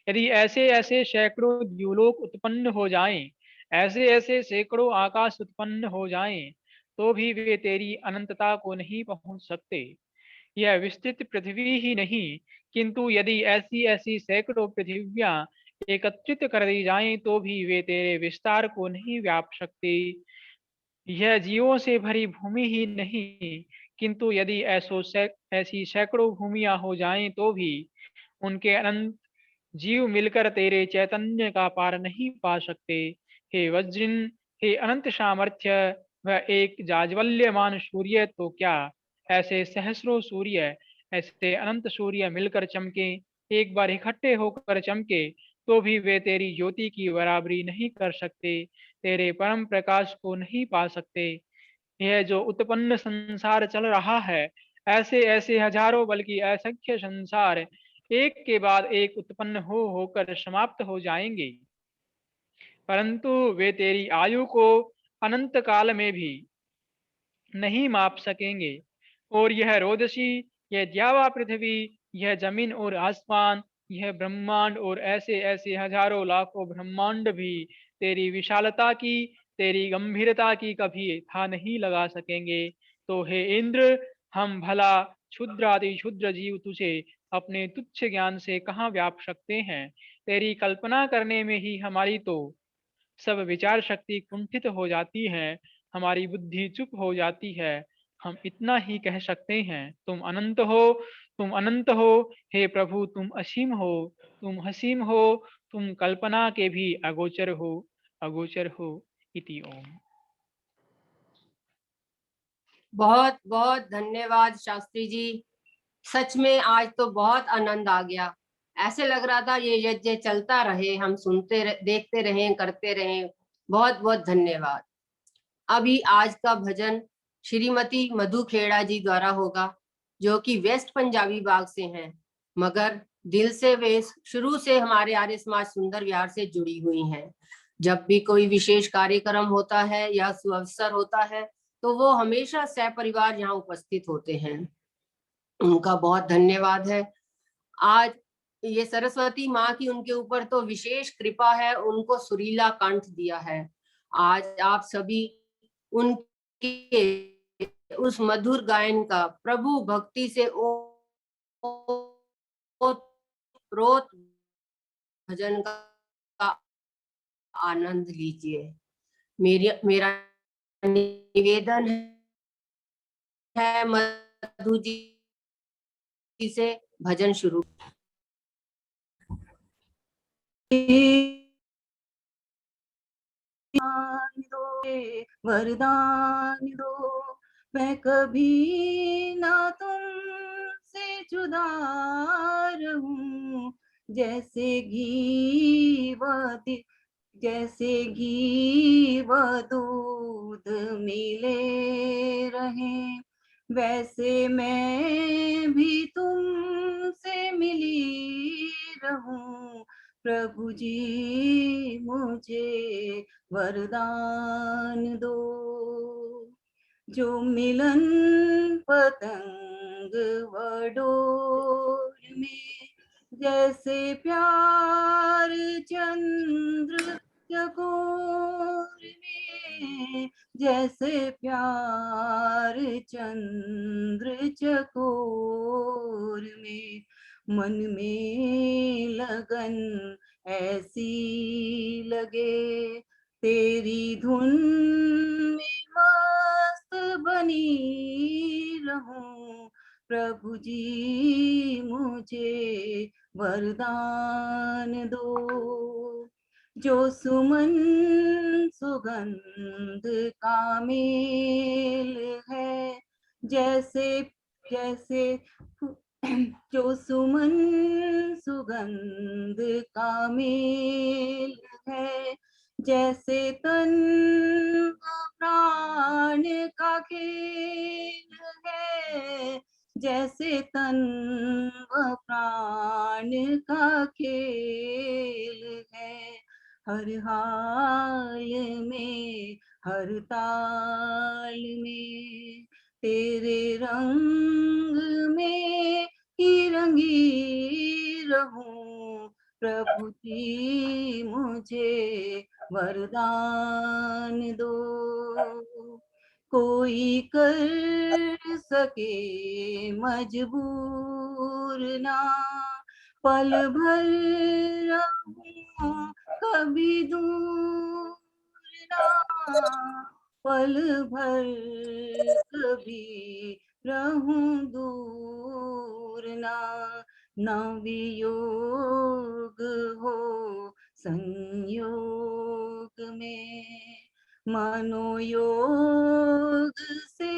यदि ऐसे ऐसे सैकड़ों द्युलोक उत्पन्न हो जाएं, ऐसे ऐसे सैकड़ों आकाश उत्पन्न हो जाएं, तो भी वे तेरी अनंतता को नहीं पहुंच सकते। यह विस्तृत पृथ्वी ही नहीं, किंतु यदि ऐसी ऐसी सैकड़ों पृथिवियां एकत्रित कर दी जाएं, तो भी वे तेरे विस्तार को नहीं व्याप सकती। यह जीवों से भरी भूमि ही नहीं, किंतु यदि ऐसी सैकड़ों भूमियां हो जाएं, तो भी उनके अनंत जीव मिलकर तेरे चैतन्य का पार नहीं पा सकते। हे वज्रिन, हे अनंत सामर्थ्य, वह एक जाज्वल्यमान सूर्य तो क्या, ऐसे सहस्रों सूर्य, ऐसे अनंत सूर्य मिलकर चमके, एक बार इकट्ठे होकर चमके, तो भी वे तेरी ज्योति की बराबरी नहीं कर सकते, तेरे परम प्रकाश को नहीं पा सकते। यह जो उत्पन्न संसार चल रहा है, ऐसे ऐसे हजारों बल्कि असंख्य संसार एक के बाद एक उत्पन्न हो होकर समाप्त हो जाएंगे, परंतु वे तेरी आयु को अनंत काल में भी नहीं माप सकेंगे। और यह रोदसी, यह द्यावा पृथ्वी, यह जमीन और आसमान, यह ब्रह्मांड और ऐसे ऐसे हजारों लाखों ब्रह्मांड भी तेरी विशालता की, तेरी गंभीरता की कभी था नहीं लगा सकेंगे। तो हे इंद्र, हम भला क्षुद्र आदि क्षुद्र जीव तुझे अपने तुच्छ ज्ञान से कहाँ व्याप सकते हैं। तेरी कल्पना करने में ही हमारी तो सब विचार शक्ति कुंठित हो जाती है, हमारी बुद्धि चुप हो जाती है। हम इतना ही कह सकते हैं, तुम अनंत हो, तुम अनंत हो। हे प्रभु, तुम असीम हो, तुम हसीम हो, तुम कल्पना के भी अगोचर हो, अगोचर हो। इति ओम। बहुत बहुत धन्यवाद शास्त्री जी। सच में आज तो बहुत आनंद आ गया। ऐसे लग रहा था ये यज्ञ चलता रहे, हम देखते रहें, करते रहें। बहुत बहुत धन्यवाद। अभी आज का भजन श्रीमती मधु खेड़ा जी द्वारा होगा, जो कि वेस्ट पंजाबी बाग से हैं, मगर दिल से वे शुरू से हमारे आर्य समाज सुंदर विहार से जुड़ी हुई हैं। जब भी कोई विशेष कार्यक्रम होता है या सुअवसर होता है, तो वो हमेशा सहपरिवार यहाँ उपस्थित होते हैं। उनका बहुत धन्यवाद है। आज ये सरस्वती माँ की उनके ऊपर तो विशेष कृपा है, उनको सुरीला कंठ दिया है। आज आप सभी उनके उस मधुर गायन का प्रभु भक्ति से ओतप्रोत भजन का आनंद लीजिए। मेरा निवेदन है मधु जी से भजन शुरू। वरदान दो, मैं कभी ना तुमसे जुदा रहूं। जैसे घी व दूध मिले रहे, वैसे मैं भी तुमसे मिली रहूं। प्रभु जी, मुझे वरदान दो। जो मिलन पतंग व डोर में, जैसे प्यार चंद्र चकोर में, जैसे प्यार चंद्र चकोर में, मन में लगन ऐसी लगे, तेरी धुन में मस्त बनी रहूं। प्रभु जी मुझे वरदान दो। जो सुमन सुगंध का मेल है, जैसे जैसे जो सुमन सुगंध का मेल है, जैसे तन व प्राण का खेल है, जैसे तन व प्राण का खेल है। हर हाल में हर ताल में तेरे रंग में ही रंगी रहूं। प्रभु जी मुझे वरदान दो। कोई कर सके मजबूर ना, पल भर रहूं कभी दूर ना, पल भर कभी रहूं दूर ना। ना वियोग हो संयोग में, मनोयोग से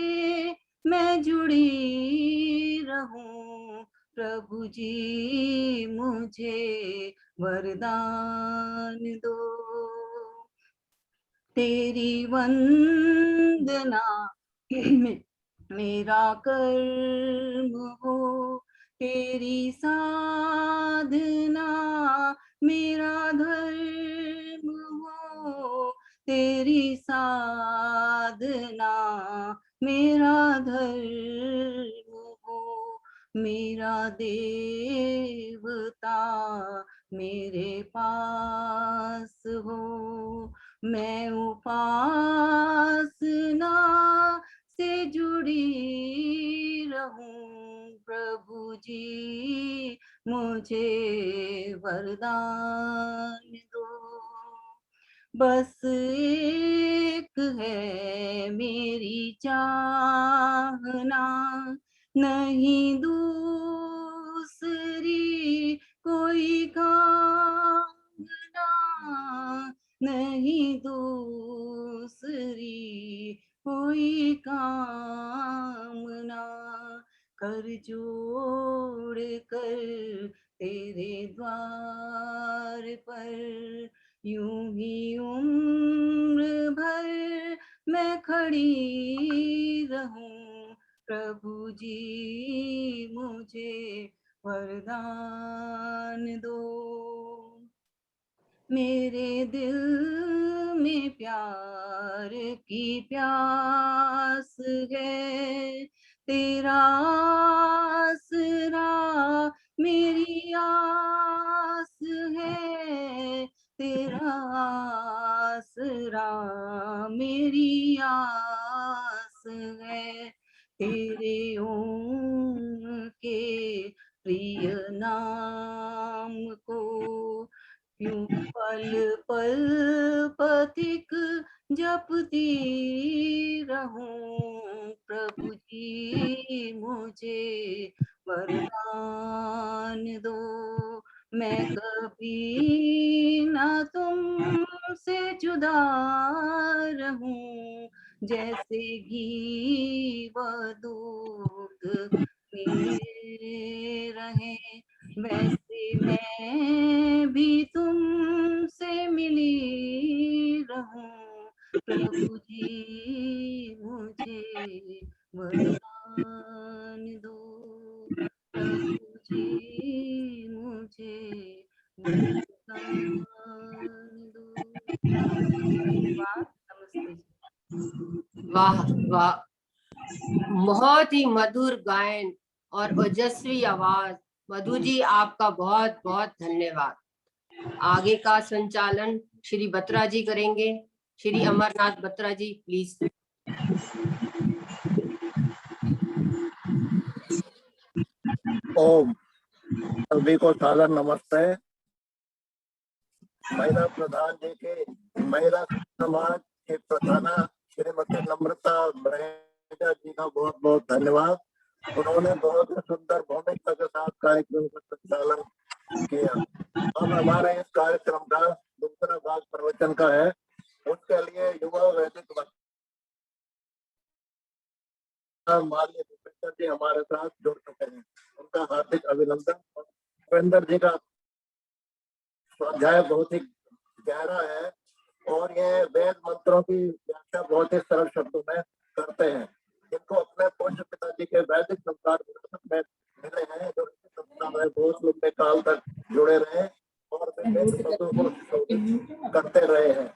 मैं जुड़ी रहूं। प्रभु जी मुझे वरदान दो। तेरी वंदना मेरा कर्म हो, तेरी साधना मेरा धर्म हो, तेरी साधना मेरा धर्म हो। मेरा देवता मेरे पास हो, मैं उपासना से जुड़ी रहूं। प्रभु जी मुझे वरदान दो। बस एक है मेरी चाहना, नहीं दूसरी कोई कामना, नहीं दूसरी कोई कामना। कर जोड़ कर तेरे द्वार पर, यूं ही उम्र भर मैं खड़ी रहूं। प्रभु जी मुझे वरदान दो। मेरे दिल में प्यार की प्यास है, तेरा आसरा मेरी आस है, तेरा आसरा मेरी आस है। तेरे ओम के प्रिय नाम को यूं पल पल पथिक जपती रहूं। प्रभु जी मुझे वरदान दो। मैं कभी ना तुमसे जुदा रहूं, जैसे घी व दूध मिले रहे, वैसे मैं भी तुमसे मिली रहूं। प्रभु जी मुझे वरदान दो। प्रभु जी मुझे वरदान दो। धन्यवाद। नमस्ते। वाह वाह, बहुत ही मधुर गायन और ओजस्वी आवाज। मधु जी आपका बहुत बहुत धन्यवाद। आगे का संचालन श्री बत्रा जी करेंगे। श्री अमरनाथ बत्रा जी प्लीज। ओम सभी को सादर नमस्ते। महिला प्रधान जी के महिला समाज के प्रधाना श्रीमती नम्रता बहेजा जी का बहुत बहुत धन्यवाद। उन्होंने बहुत ही सुंदर भूमिका के साथ कार्यक्रम का संचालन किया। अब हमारे इस कार्यक्रम का दूसरा भाग प्रवचन का है। उसके लिए युवा वैदिक माननीय भूपेंद्र जी हमारे साथ जुड़ चुके हैं। उनका हार्दिक अभिनंदन। भूपेंद्र जी का स्वाध्याय बहुत ही गहरा है और ये वेद मंत्रों की व्याख्या बहुत ही सरल शब्दों में करते हैं। इनको अपने पूज्य पिताजी के वैदिक संस्कार विरासत में मिले हैं, जो इसी संस्था में बहुत लंबे काल तक जुड़े रहे और वे वेद पदों को सुशोभित करते रहे हैं।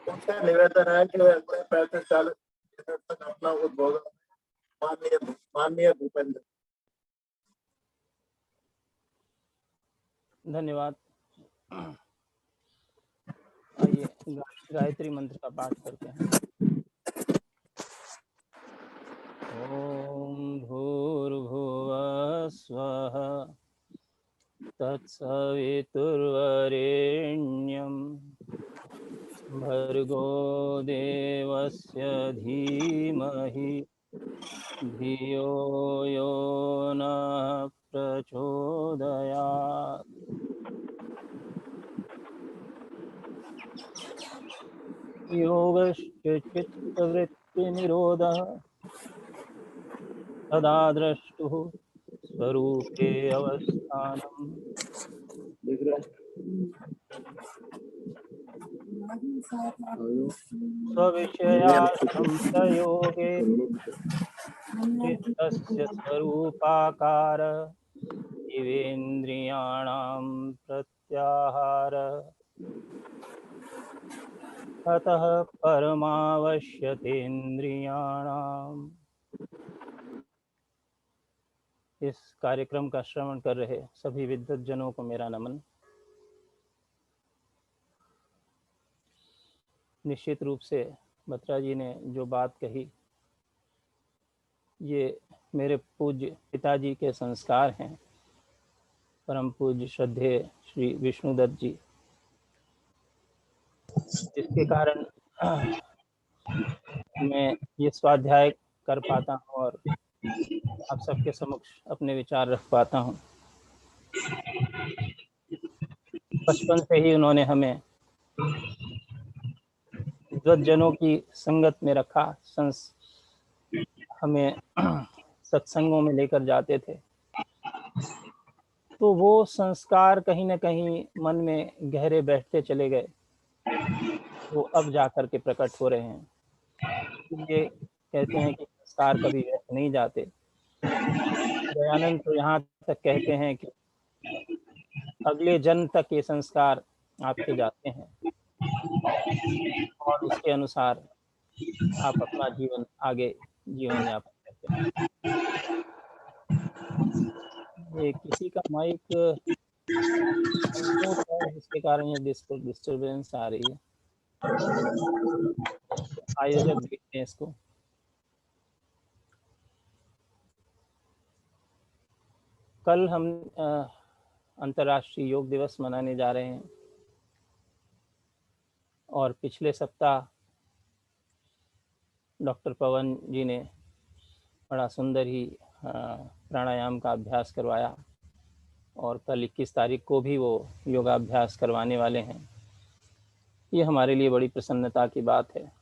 उनसे निवेदन है कि वे अगले 35-40 मिनट तक अपना उद्बोधन माननीय भूपेंद्र। धन्यवाद। आइए गायत्री मंत्र का पाठ करते हैं। ओम भूर्भुवः स्वः तत्सवितुर्वरेण्यं भर्गो देवस्य धीमहि धियो यो नः प्रचोदयात्। योगश्च चित्तवृत्तिनिरोधः तदा द्रष्टुः स्वरूपे अवस्थानम् स्वविषयासंप्रयोगे चित्तस्य स्वरूपाकार इवेन्द्रियाणां प्रत्याहार ततः परमावश्यतेन्द्रियाणाम्। इस कार्यक्रम का श्रवण कर रहे सभी विद्वत जनों को मेरा नमन। निश्चित रूप से बत्रा जी ने जो बात कही, ये मेरे पूज्य पिताजी के संस्कार हैं। परम पूज्य श्रद्धेय श्री विष्णुदत्त जी, जिसके कारण मैं ये स्वाध्याय कर पाता हूँ और आप सबके समक्ष अपने विचार रख पाता हूँ। बचपन से ही उन्होंने हमें विद्वत जनों की संगत में रखा, हमें सत्संगों में लेकर जाते थे। तो वो संस्कार कहीं न कहीं मन में गहरे बैठते चले गए, वो अब जाकर के प्रकट हो रहे हैं। ये कहते हैं कि संस्कार कभी व्यर्थ नहीं जाते। दयानंद तो यहाँ तक कहते हैं कि अगले जन्म तक ये संस्कार आपके जाते हैं और उसके अनुसार आप अपना जीवन आगे जीवन यापन करते हैं। ये किसी का माइक है जिसके कारण ये डिस्टर्बेंस आ रही है। आयोजक देखते हैं इसको। कल हम अंतर्राष्ट्रीय योग दिवस मनाने जा रहे हैं और पिछले सप्ताह डॉक्टर पवन जी ने बड़ा सुंदर ही प्राणायाम का अभ्यास करवाया और कल 21 तारीख को भी वो योगाभ्यास करवाने वाले हैं। ये हमारे लिए बड़ी प्रसन्नता की बात है।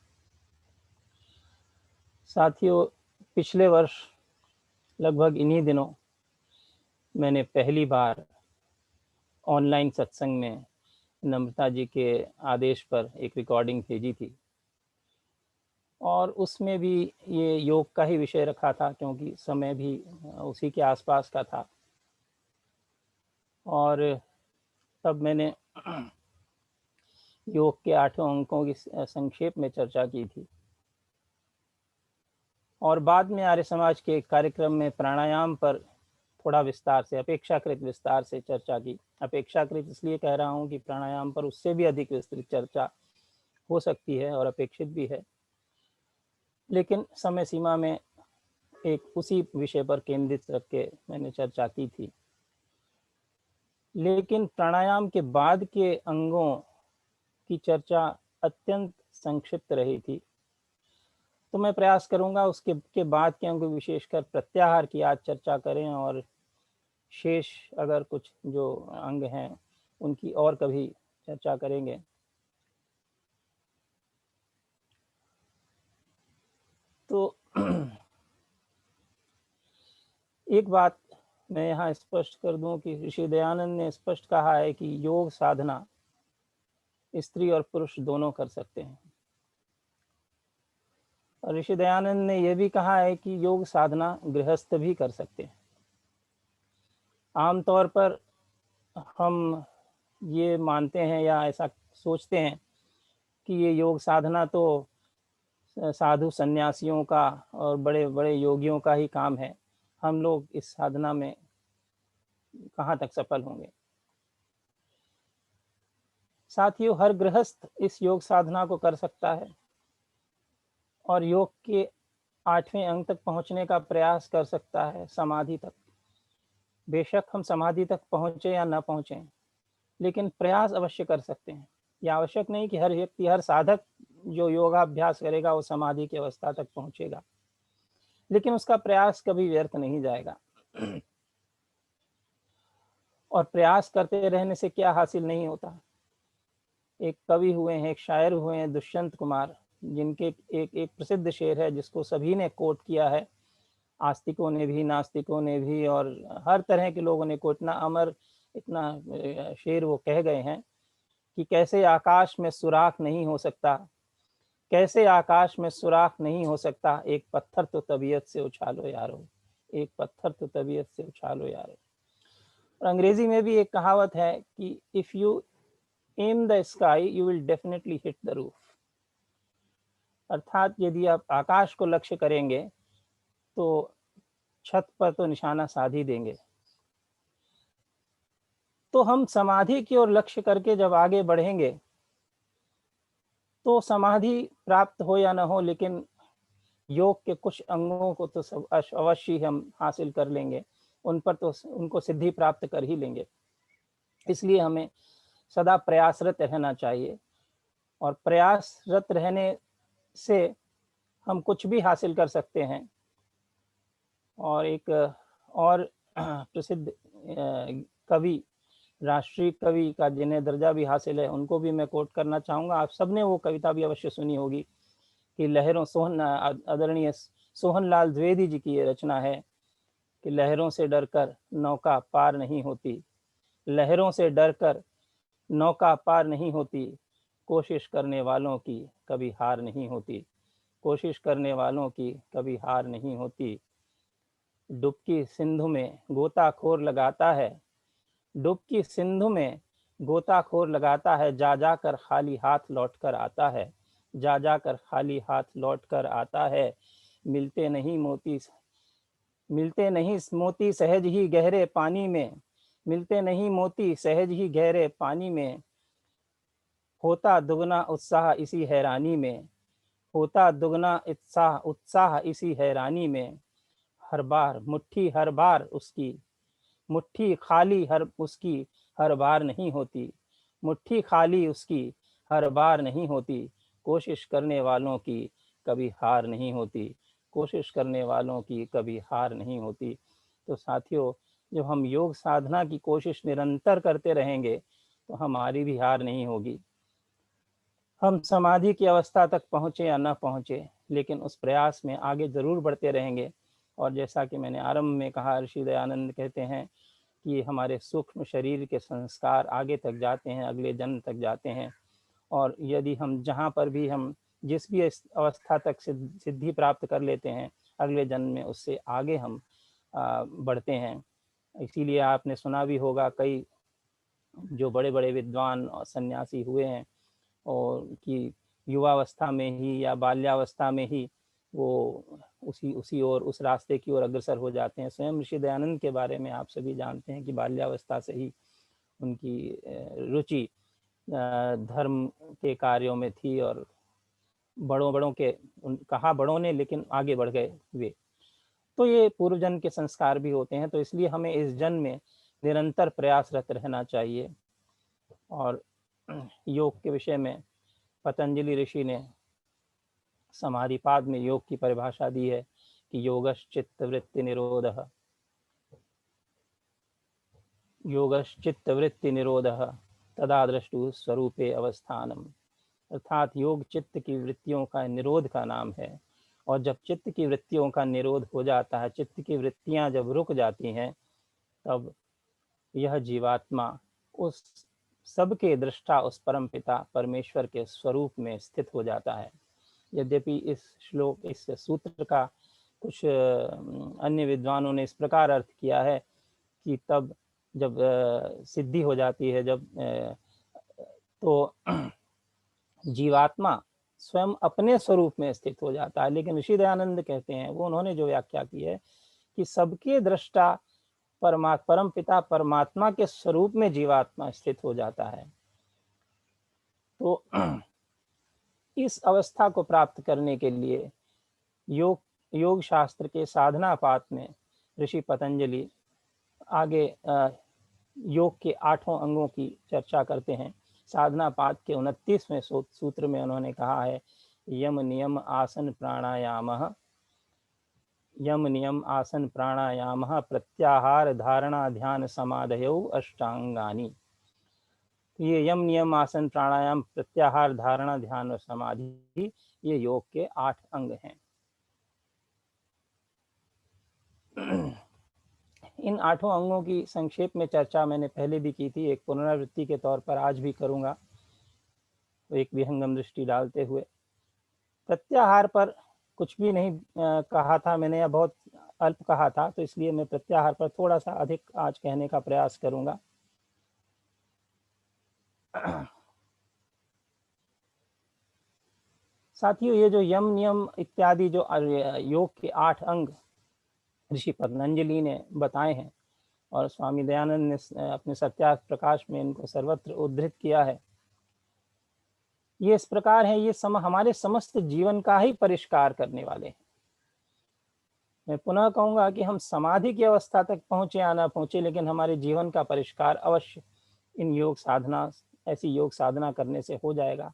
साथियों, पिछले वर्ष लगभग इन्हीं दिनों मैंने पहली बार ऑनलाइन सत्संग में नम्रता जी के आदेश पर एक रिकॉर्डिंग भेजी थी और उसमें भी ये योग का ही विषय रखा था, क्योंकि समय भी उसी के आसपास का था। और तब मैंने योग के 8 अंकों की संक्षेप में चर्चा की थी और बाद में आर्य समाज के कार्यक्रम में प्राणायाम पर थोड़ा विस्तार से, अपेक्षाकृत विस्तार से चर्चा की। अपेक्षाकृत इसलिए कह रहा हूँ कि प्राणायाम पर उससे भी अधिक विस्तृत चर्चा हो सकती है और अपेक्षित भी है, लेकिन समय सीमा में एक उसी विषय पर केंद्रित रख के मैंने चर्चा की थी। लेकिन प्राणायाम के बाद के अंगों की चर्चा अत्यंत संक्षिप्त रही थी तो मैं प्रयास करूंगा उसके के बाद के अंग विशेषकर प्रत्याहार की आज चर्चा करें, और शेष अगर कुछ जो अंग हैं उनकी और कभी चर्चा करेंगे। तो एक बात मैं यहाँ स्पष्ट कर दूं कि ऋषि दयानंद ने स्पष्ट कहा है कि योग साधना स्त्री और पुरुष दोनों कर सकते हैं। और ऋषि दयानंद ने यह भी कहा है कि योग साधना गृहस्थ भी कर सकते हैं। आमतौर पर हम ये मानते हैं या ऐसा सोचते हैं कि ये योग साधना तो साधु सन्यासियों का और बड़े बड़े योगियों का ही काम है, हम लोग इस साधना में कहाँ तक सफल होंगे। साथियों, हर गृहस्थ इस योग साधना को कर सकता है और योग के 8वें अंग तक पहुंचने का प्रयास कर सकता है, समाधि तक। बेशक हम समाधि तक पहुंचे या ना पहुंचे, लेकिन प्रयास अवश्य कर सकते हैं। यह आवश्यक नहीं कि हर व्यक्ति, हर साधक जो योगाभ्यास करेगा वो समाधि की अवस्था तक पहुंचेगा, लेकिन उसका प्रयास कभी व्यर्थ नहीं जाएगा। और प्रयास करते रहने से क्या हासिल नहीं होता। एक कवि हुए हैं, एक शायर हुए हैं, दुष्यंत कुमार, जिनके एक प्रसिद्ध शेर है जिसको सभी ने कोट किया है, आस्तिकों ने भी, नास्तिकों ने भी, और हर तरह के लोगों ने कोट, इतना अमर, इतना शेर वो कह गए हैं कि कैसे आकाश में सुराख नहीं हो सकता, कैसे आकाश में सुराख नहीं हो सकता, एक पत्थर तो तबीयत से उछालो यारो, एक पत्थर तो तबीयत से उछालो यारो। और अंग्रेजी में भी एक कहावत है कि if you am the sky you will definitely hit the roof. अर्थात यदि आप आकाश को लक्ष्य करेंगे तो छत पर तो निशाना साध ही देंगे। तो हम समाधि की ओर लक्ष्य करके जब आगे बढ़ेंगे तो समाधि प्राप्त हो या ना हो, लेकिन योग के कुछ अंगों को तो सब अवश्य हम हासिल कर लेंगे, उन पर तो उनको सिद्धि प्राप्त कर ही लेंगे। इसलिए हमें सदा प्रयासरत रहना चाहिए, और प्रयासरत रहने से हम कुछ भी हासिल कर सकते हैं। और एक और प्रसिद्ध कवि, राष्ट्रीय कवि का जिन्हें दर्जा भी हासिल है, उनको भी मैं कोट करना चाहूँगा। आप सबने वो कविता भी अवश्य सुनी होगी कि लहरों, आदरणीय सोहनलाल द्विवेदी जी की ये रचना है कि लहरों से डरकर नौका पार नहीं होती, लहरों से डरकर नौका पार नहीं होती, कोशिश करने वालों की कभी हार नहीं होती, कोशिश करने वालों की कभी हार नहीं होती। डुबकी सिंधु में गोताखोर लगाता है, डुबकी सिंधु में गोताखोर लगाता है, जा जाकर खाली हाथ लौट कर आता है, जा जाकर खाली हाथ लौट कर आता है। मिलते नहीं मोती, मिलते नहीं मोती सहज ही गहरे पानी में, मिलते नहीं मोती सहज ही गहरे पानी में, होता दुगना उत्साह इसी हैरानी में, होता दुगना उत्साह इसी हैरानी में। हर बार मुट्ठी, हर बार उसकी मुट्ठी खाली, हर उसकी हर बार नहीं होती, मुट्ठी खाली उसकी हर बार नहीं होती, कोशिश करने वालों की कभी हार नहीं होती, कोशिश करने वालों की कभी हार नहीं होती। तो साथियों, जब हम योग साधना की कोशिश निरंतर करते रहेंगे तो हमारी भी हार नहीं होगी। हम समाधि की अवस्था तक पहुँचे या न पहुँचे, लेकिन उस प्रयास में आगे ज़रूर बढ़ते रहेंगे। और जैसा कि मैंने आरंभ में कहा, ऋषि दयानंद कहते हैं कि हमारे सूक्ष्म शरीर के संस्कार आगे तक जाते हैं, अगले जन्म तक जाते हैं। और यदि हम जहाँ पर भी हम जिस भी अवस्था तक सिद्धि प्राप्त कर लेते हैं, अगले जन्म में उससे आगे हम बढ़ते हैं। इसीलिए आपने सुना भी होगा, कई जो बड़े बड़े विद्वान और सन्यासी हुए हैं और कि युवावस्था में ही या बाल्यावस्था में ही वो उसी ओर, उस रास्ते की ओर अग्रसर हो जाते हैं। स्वयं ऋषि दयानंद के बारे में आप सभी जानते हैं कि बाल्यावस्था से ही उनकी रुचि धर्म के कार्यों में थी, और बड़ों के कहा बड़ों ने, लेकिन आगे बढ़ गए वे। तो ये पूर्व जन्म के संस्कार भी होते हैं। तो इसलिए हमें इस जन्म में निरंतर प्रयासरत रहना चाहिए। और योग के विषय में पतंजलि ऋषि ने समाधिपाद में योग की परिभाषा दी है कि योगश्चित्त वृत्ति निरोधः, योगश्चित्त वृत्ति निरोधः तदा द्रष्टु स्वरूपे अवस्थानम, अर्थात योग चित्त की वृत्तियों का निरोध का नाम है। और जब चित्त की वृत्तियों का निरोध हो जाता है, चित्त की वृत्तियां जब रुक जाती हैं, तब यह जीवात्मा उस सबके दृष्टा उस परम पिता परमेश्वर के स्वरूप में स्थित हो जाता है। यद्यपि इस श्लोक, इस सूत्र का कुछ अन्य विद्वानों ने इस प्रकार अर्थ किया है कि तब जब सिद्धि हो जाती है, जब तो जीवात्मा स्वयं अपने स्वरूप में स्थित हो जाता है। लेकिन ऋषि दयानंद कहते हैं, वो उन्होंने जो व्याख्या की है कि सबके दृष्टा परम पिता परमात्मा के स्वरूप में जीवात्मा स्थित हो जाता है। तो इस अवस्था को प्राप्त करने के लिए योग शास्त्र के साधना पाठ में ऋषि पतंजलि आगे योग के 8 अंगों की चर्चा करते हैं। साधना पाठ के 29वें सूत्र में उन्होंने कहा है, यम नियम आसन प्राणायामः, यम नियम आसन प्राणायामः प्रत्याहार धारणा ध्यान समाधयो अष्टांगानि। ये यम नियम आसन प्राणायाम प्रत्याहार धारणा ध्यान और समाधि, ये योग के 8 अंग हैं। इन 8 अंगों की संक्षेप में चर्चा मैंने पहले भी की थी, एक पुनरावृत्ति के तौर पर आज भी करूंगा, एक विहंगम दृष्टि डालते हुए। प्रत्याहार पर कुछ भी नहीं कहा था मैंने, या बहुत अल्प कहा था, तो इसलिए मैं प्रत्याहार पर थोड़ा सा अधिक आज कहने का प्रयास करूंगा। साथियों, ये जो यम नियम इत्यादि जो योग के 8 अंग ऋषि पतंजलि ने बताए हैं और स्वामी दयानंद ने अपने सत्यार्थ प्रकाश में इनको सर्वत्र उद्धृत किया है, ये इस प्रकार है, ये हमारे समस्त जीवन का ही परिष्कार करने वाले हैं। मैं पुनः कहूंगा कि हम समाधि की अवस्था तक पहुंचे या ना पहुंचे, लेकिन हमारे जीवन का परिष्कार अवश्य इन योग साधना, ऐसी योग साधना करने से हो जाएगा।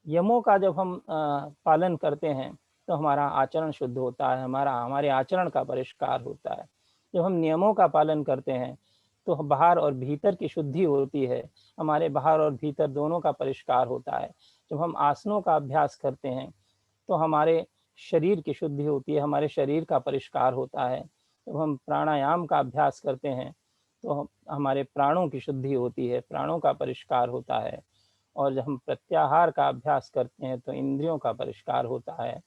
यमों का जब हम पालन करते हैं तो हमारा आचरण शुद्ध होता है, हमारे आचरण का परिष्कार होता है। जब हम नियमों का पालन करते हैं तो बाहर और भीतर की शुद्धि होती है, हमारे बाहर और भीतर दोनों का परिष्कार होता है। जब हम आसनों का अभ्यास करते हैं तो हमारे शरीर की शुद्धि होती है, हमारे शरीर का परिष्कार होता है। जब हम प्राणायाम का अभ्यास करते हैं तो हमारे प्राणों की शुद्धि होती है, प्राणों का परिष्कार होता है। और जब हम प्रत्याहार का अभ्यास करते हैं तो इंद्रियों का परिष्कार होता है,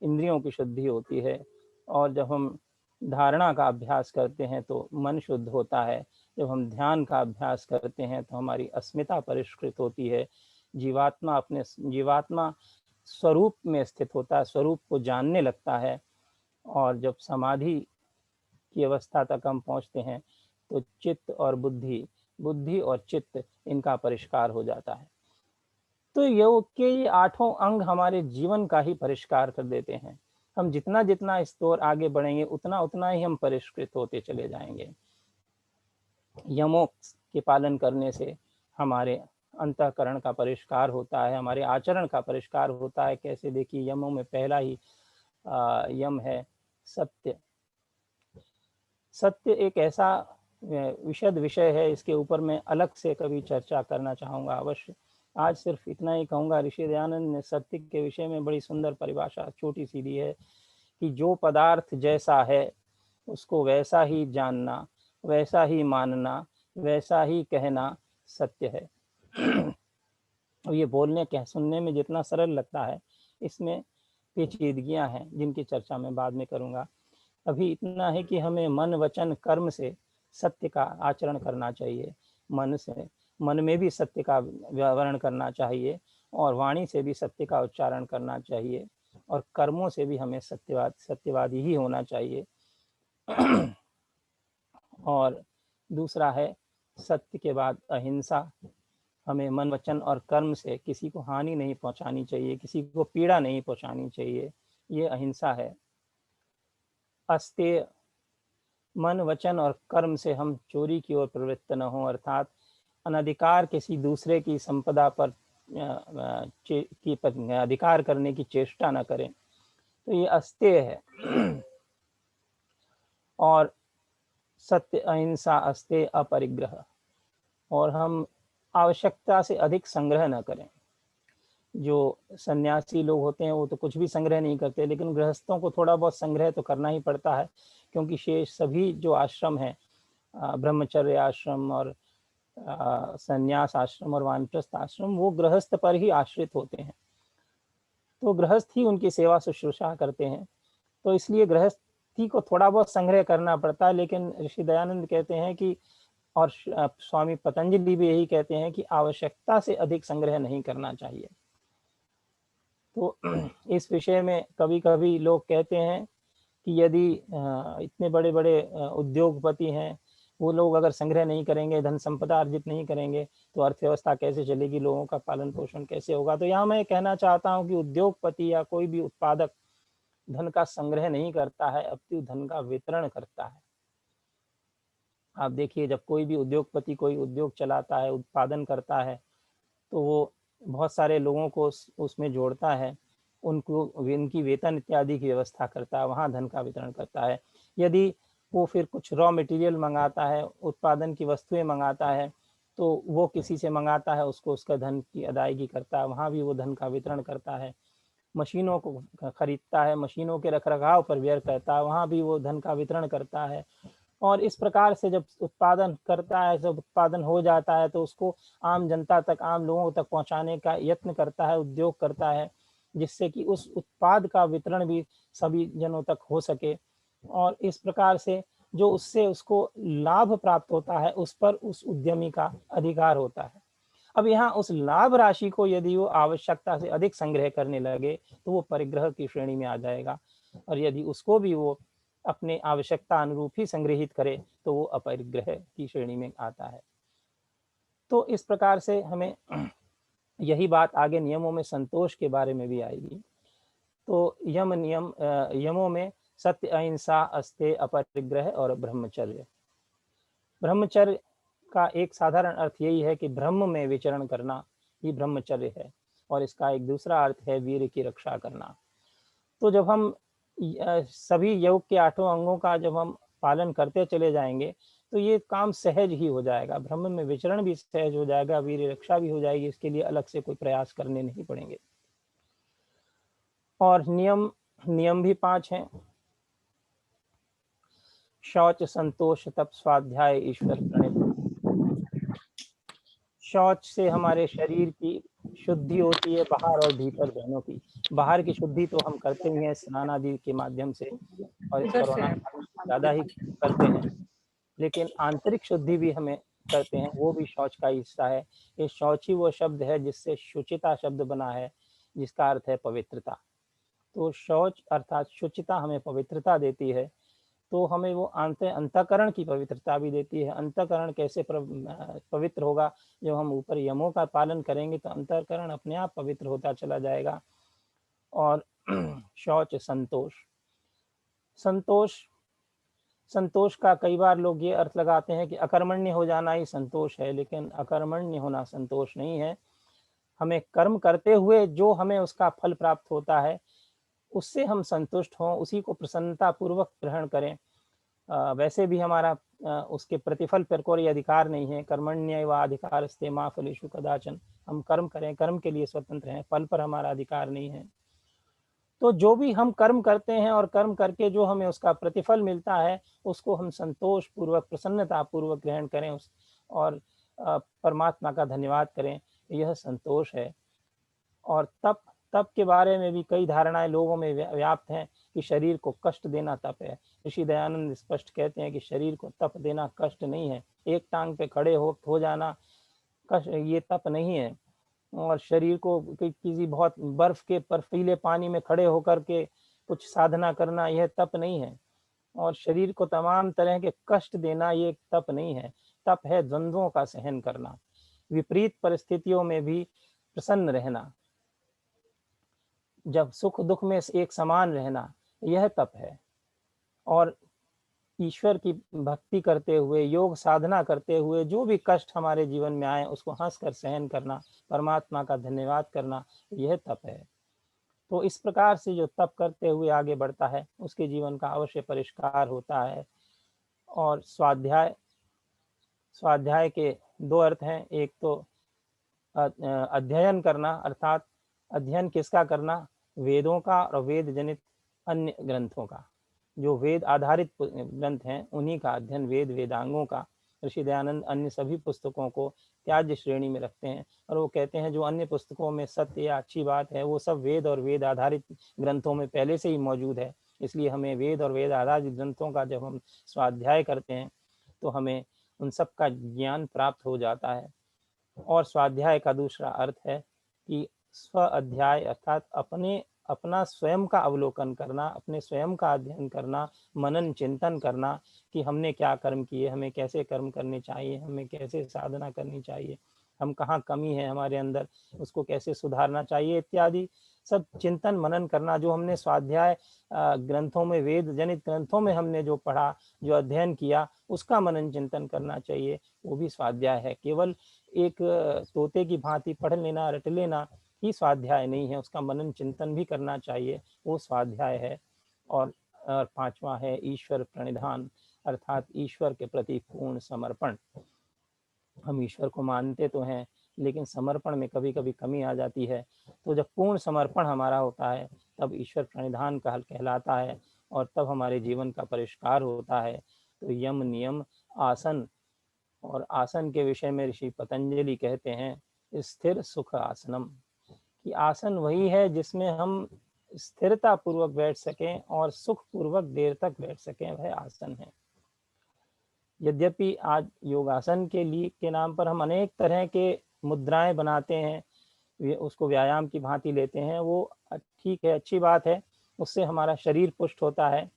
इंद्रियों की शुद्धि होती है। और जब हम धारणा का अभ्यास करते हैं तो मन शुद्ध होता है। जब हम ध्यान का अभ्यास करते हैं तो हमारी अस्मिता परिष्कृत होती है, जीवात्मा स्वरूप में स्थित होता है, स्वरूप को जानने लगता है। और जब समाधि की अवस्था तक हम पहुंचते हैं तो चित्त और बुद्धि और चित्त, इनका परिष्कार हो जाता है। तो योग के ये 8 अंग हमारे जीवन का ही परिष्कार कर देते हैं। हम जितना जितना इस दौर आगे बढ़ेंगे उतना उतना ही हम परिष्कृत होते चले जाएंगे। यमों के पालन करने से हमारे अंतःकरण का परिष्कार होता है, हमारे आचरण का परिष्कार होता है। कैसे? देखिए, यमों में पहला ही यम है सत्य। सत्य एक ऐसा विशद विषय है, इसके ऊपर मैं अलग से कभी चर्चा करना चाहूँगा अवश्य। आज सिर्फ इतना ही कहूँगा। ऋषि दयानंद ने सत्य के विषय में बड़ी सुंदर परिभाषा छोटी सी दी है कि जो पदार्थ जैसा है उसको वैसा ही जानना, वैसा ही मानना, वैसा ही कहना सत्य है। और ये बोलने के सुनने में जितना सरल लगता है, इसमें पेचीदगियां हैं जिनकी चर्चा मैं बाद में करूँगा। अभी इतना है कि हमें मन वचन कर्म से सत्य का आचरण करना चाहिए। मन में भी सत्य का व्यावरण करना चाहिए और वाणी से भी सत्य का उच्चारण करना चाहिए और कर्मों से भी हमें सत्यवादी ही होना चाहिए। और दूसरा है, सत्य के बाद अहिंसा। हमें मन वचन और कर्म से किसी को हानि नहीं पहुंचानी चाहिए, किसी को पीड़ा नहीं पहुंचानी चाहिए, ये अहिंसा है। अस्तेय, मन वचन और कर्म से हम चोरी की ओर प्रवृत्त न हो, अर्थात अनधिकार किसी दूसरे की संपदा पर अधिकार करने की चेष्टा न करें, तो ये अस्तेय है। और सत्य, अहिंसा, अस्तेय, अपरिग्रह, और हम आवश्यकता से अधिक संग्रह न करें। जो सन्यासी लोग होते हैं वो तो कुछ भी संग्रह नहीं करते, लेकिन गृहस्थों को थोड़ा बहुत संग्रह तो करना ही पड़ता है, क्योंकि शेष सभी जो आश्रम है, ब्रह्मचर्य आश्रम और संन्यास आश्रम और वानप्रस्थ आश्रम, वो गृहस्थ पर ही आश्रित होते हैं, तो गृहस्थ ही उनकी सेवा शुश्रूषा करते हैं। तो इसलिए गृहस्थी को थोड़ा बहुत संग्रह करना पड़ता है, लेकिन ऋषि दयानंद कहते हैं कि, और स्वामी पतंजलि भी यही कहते हैं कि आवश्यकता से अधिक संग्रह नहीं करना चाहिए। तो इस विषय में कभी कभी लोग कहते हैं कि यदि इतने बड़े बड़े उद्योगपति हैं, वो लोग अगर संग्रह नहीं करेंगे, धन संपदा अर्जित नहीं करेंगे, तो अर्थव्यवस्था कैसे चलेगी, लोगों का पालन पोषण कैसे होगा। तो यहाँ मैं कहना चाहता हूँ कि उद्योगपति या कोई भी उत्पादक धन का संग्रह नहीं करता है, अपितु धन का वितरण करता है। आप देखिए, जब कोई भी उद्योगपति कोई उद्योग चलाता है, उत्पादन करता है, तो वो बहुत सारे लोगों को उसमें जोड़ता है, उनको इनकी वेतन इत्यादि की व्यवस्था करता है, वहाँ धन का वितरण करता है। यदि वो फिर कुछ रॉ मटेरियल मंगाता है, उत्पादन की वस्तुएं मंगाता है, तो वो किसी से मंगाता है, उसको उसका धन की अदायगी करता है, वहाँ भी वो धन का वितरण करता है। मशीनों को खरीदता है, मशीनों के रखरखाव पर व्यय करता है, वहाँ भी वो धन का वितरण करता है। और इस प्रकार से जब उत्पादन करता है, जब उत्पादन हो जाता है, तो उसको आम जनता तक, आम लोगों तक पहुंचाने का यत्न करता है, उद्योग करता है, जिससे कि उस उत्पाद का वितरण भी सभी जनों तक हो सके। और इस प्रकार से जो उससे उसको लाभ प्राप्त होता है, उस पर उस उद्यमी का अधिकार होता है। अब यहाँ उस लाभ राशि को यदि वो आवश्यकता से अधिक संग्रह करने लगे, तो वो परिग्रह की श्रेणी में आ जाएगा, और यदि उसको भी वो अपने आवश्यकता अनुरूप ही संग्रहित करे, तो वो अपरिग्रह की श्रेणी में आता है। तो इस प्रकार से हमें यही बात आगे नियमों में संतोष के बारे में भी आएगी। तो यमों में सत्य, अहिंसा, अस्तेय, अपरिग्रह और ब्रह्मचर्य। ब्रह्मचर्य का एक साधारण अर्थ यही है कि ब्रह्म में विचरण करना ही ब्रह्मचर्य है, और इसका एक दूसरा अर्थ है वीर की रक्षा करना। तो जब हम सभी योग के 8 अंगों का जब हम पालन करते चले जाएंगे, तो ये काम सहज ही हो जाएगा, ब्रह्म में विचरण भी सहज हो जाएगा, वीर रक्षा भी हो जाएगी, इसके लिए अलग से कोई प्रयास करने नहीं पड़ेंगे। और नियम भी 5 हैं। शौच, संतोष, तप, स्वाध्याय, ईश्वर प्रणित। शौच से हमारे शरीर की शुद्धि होती है, बाहर और भीतर दोनों की। बाहर की शुद्धि तो हम करते ही हैं स्नान आदि के माध्यम से, और इस कोरोना काल में ज़्यादा ही करते हैं, लेकिन आंतरिक शुद्धि भी हमें करते हैं, वो भी शौच का हिस्सा है। ये शौच ही वो शब्द है जिससे शुचिता शब्द बना है, जिसका अर्थ है पवित्रता। तो शौच अर्थात शुचिता हमें पवित्रता देती है, तो हमें वो अंतःकरण की पवित्रता भी देती है। अंतःकरण कैसे पवित्र होगा? जब हम ऊपर यमों का पालन करेंगे, तो अंतःकरण अपने आप पवित्र होता चला जाएगा। और शौच, संतोष का कई बार लोग ये अर्थ लगाते हैं कि अकर्मण्य हो जाना ही संतोष है, लेकिन अकर्मण्य होना संतोष नहीं है। हमें कर्म करते हुए जो हमें उसका फल प्राप्त होता है, उससे हम संतुष्ट हों, उसी को प्रसन्नता पूर्वक ग्रहण करें। वैसे भी हमारा उसके प्रतिफल पर कोई अधिकार नहीं है। कर्मण्येवाधिकारस्ते मा फलेषु कदाचन। हम कर्म करें, कर्म के लिए स्वतंत्र हैं, फल पर हमारा अधिकार नहीं है। तो जो भी हम कर्म करते हैं और कर्म करके जो हमें उसका प्रतिफल मिलता है, उसको हम संतोष पूर्वक, प्रसन्नता पूर्वक ग्रहण करें, और परमात्मा का धन्यवाद करें, यह संतोष है। और तप के बारे में भी कई धारणाएं लोगों में व्याप्त हैं कि शरीर को कष्ट देना तप है। ऋषि दयानंद स्पष्ट कहते हैं कि शरीर को तप देना कष्ट नहीं है। एक टांग पे खड़े हो जाना कष्ट, ये तप नहीं है। और शरीर को किसी बहुत बर्फ के बर्फीले पानी में खड़े होकर के कुछ साधना करना, यह तप नहीं है। और शरीर को तमाम तरह के कष्ट देना, ये तप नहीं है। तप है द्वंद्वों का सहन करना, विपरीत परिस्थितियों में भी प्रसन्न रहना, जब सुख दुख में एक समान रहना, यह तप है। और ईश्वर की भक्ति करते हुए, योग साधना करते हुए जो भी कष्ट हमारे जीवन में आए उसको हंसकर सहन करना, परमात्मा का धन्यवाद करना, यह तप है। तो इस प्रकार से जो तप करते हुए आगे बढ़ता है उसके जीवन का अवश्य परिष्कार होता है। और स्वाध्याय, स्वाध्याय के दो अर्थ हैं। एक तो अध्ययन करना, अर्थात अध्ययन किसका करना? वेदों का और वेद जनित अन्य ग्रंथों का। जो वेद आधारित ग्रंथ हैं उन्हीं का अध्ययन, वेद वेदांगों का। ऋषि दयानंद अन्य सभी पुस्तकों को त्याज्य श्रेणी में रखते हैं और वो कहते हैं जो अन्य पुस्तकों में सत्य या अच्छी बात है वो सब वेद और वेद आधारित ग्रंथों में पहले से ही मौजूद है। इसलिए हमें वेद और वेद आधारित ग्रंथों का जब हम स्वाध्याय करते हैं तो हमें उन सब का ज्ञान प्राप्त हो जाता है। और स्वाध्याय का दूसरा अर्थ है कि स्व अध्याय, अर्थात अपना स्वयं का अवलोकन करना, अपने स्वयं का अध्ययन करना, मनन चिंतन करना कि हमने क्या कर्म किए, हमें कैसे कर्म करने चाहिए, हमें कैसे साधना करनी चाहिए, हम कहाँ कमी है हमारे अंदर, उसको कैसे सुधारना चाहिए इत्यादि सब चिंतन मनन करना। जो हमने स्वाध्याय ग्रंथों में, वेद जनित ग्रंथों में हमने जो पढ़ा, जो अध्ययन किया, उसका मनन चिंतन करना चाहिए, वो भी स्वाध्याय है। केवल एक तोते की भांति पढ़ लेना, रट लेना ही स्वाध्याय नहीं है, उसका मनन चिंतन भी करना चाहिए, वो स्वाध्याय है। और पांचवा है ईश्वर प्रणिधान, अर्थात ईश्वर के प्रति पूर्ण समर्पण। हम ईश्वर को मानते तो हैं लेकिन समर्पण में कभी कभी कमी आ जाती है। तो जब पूर्ण समर्पण हमारा होता है तब ईश्वर प्रणिधान कहलाता है और तब हमारे जीवन का परिष्कार होता है। तो यम नियम आसन, और आसन के विषय में ऋषि पतंजलि कहते हैं स्थिर सुख आसनम, कि आसन वही है जिसमें हम स्थिरता पूर्वक बैठ सकें और सुख पूर्वक देर तक बैठ सकें, वह आसन है। यद्यपि आज योगासन के नाम पर हम अनेक तरह के मुद्राएं बनाते हैं, उसको व्यायाम की भांति लेते हैं, वो ठीक है, अच्छी बात है, उससे हमारा शरीर पुष्ट होता है,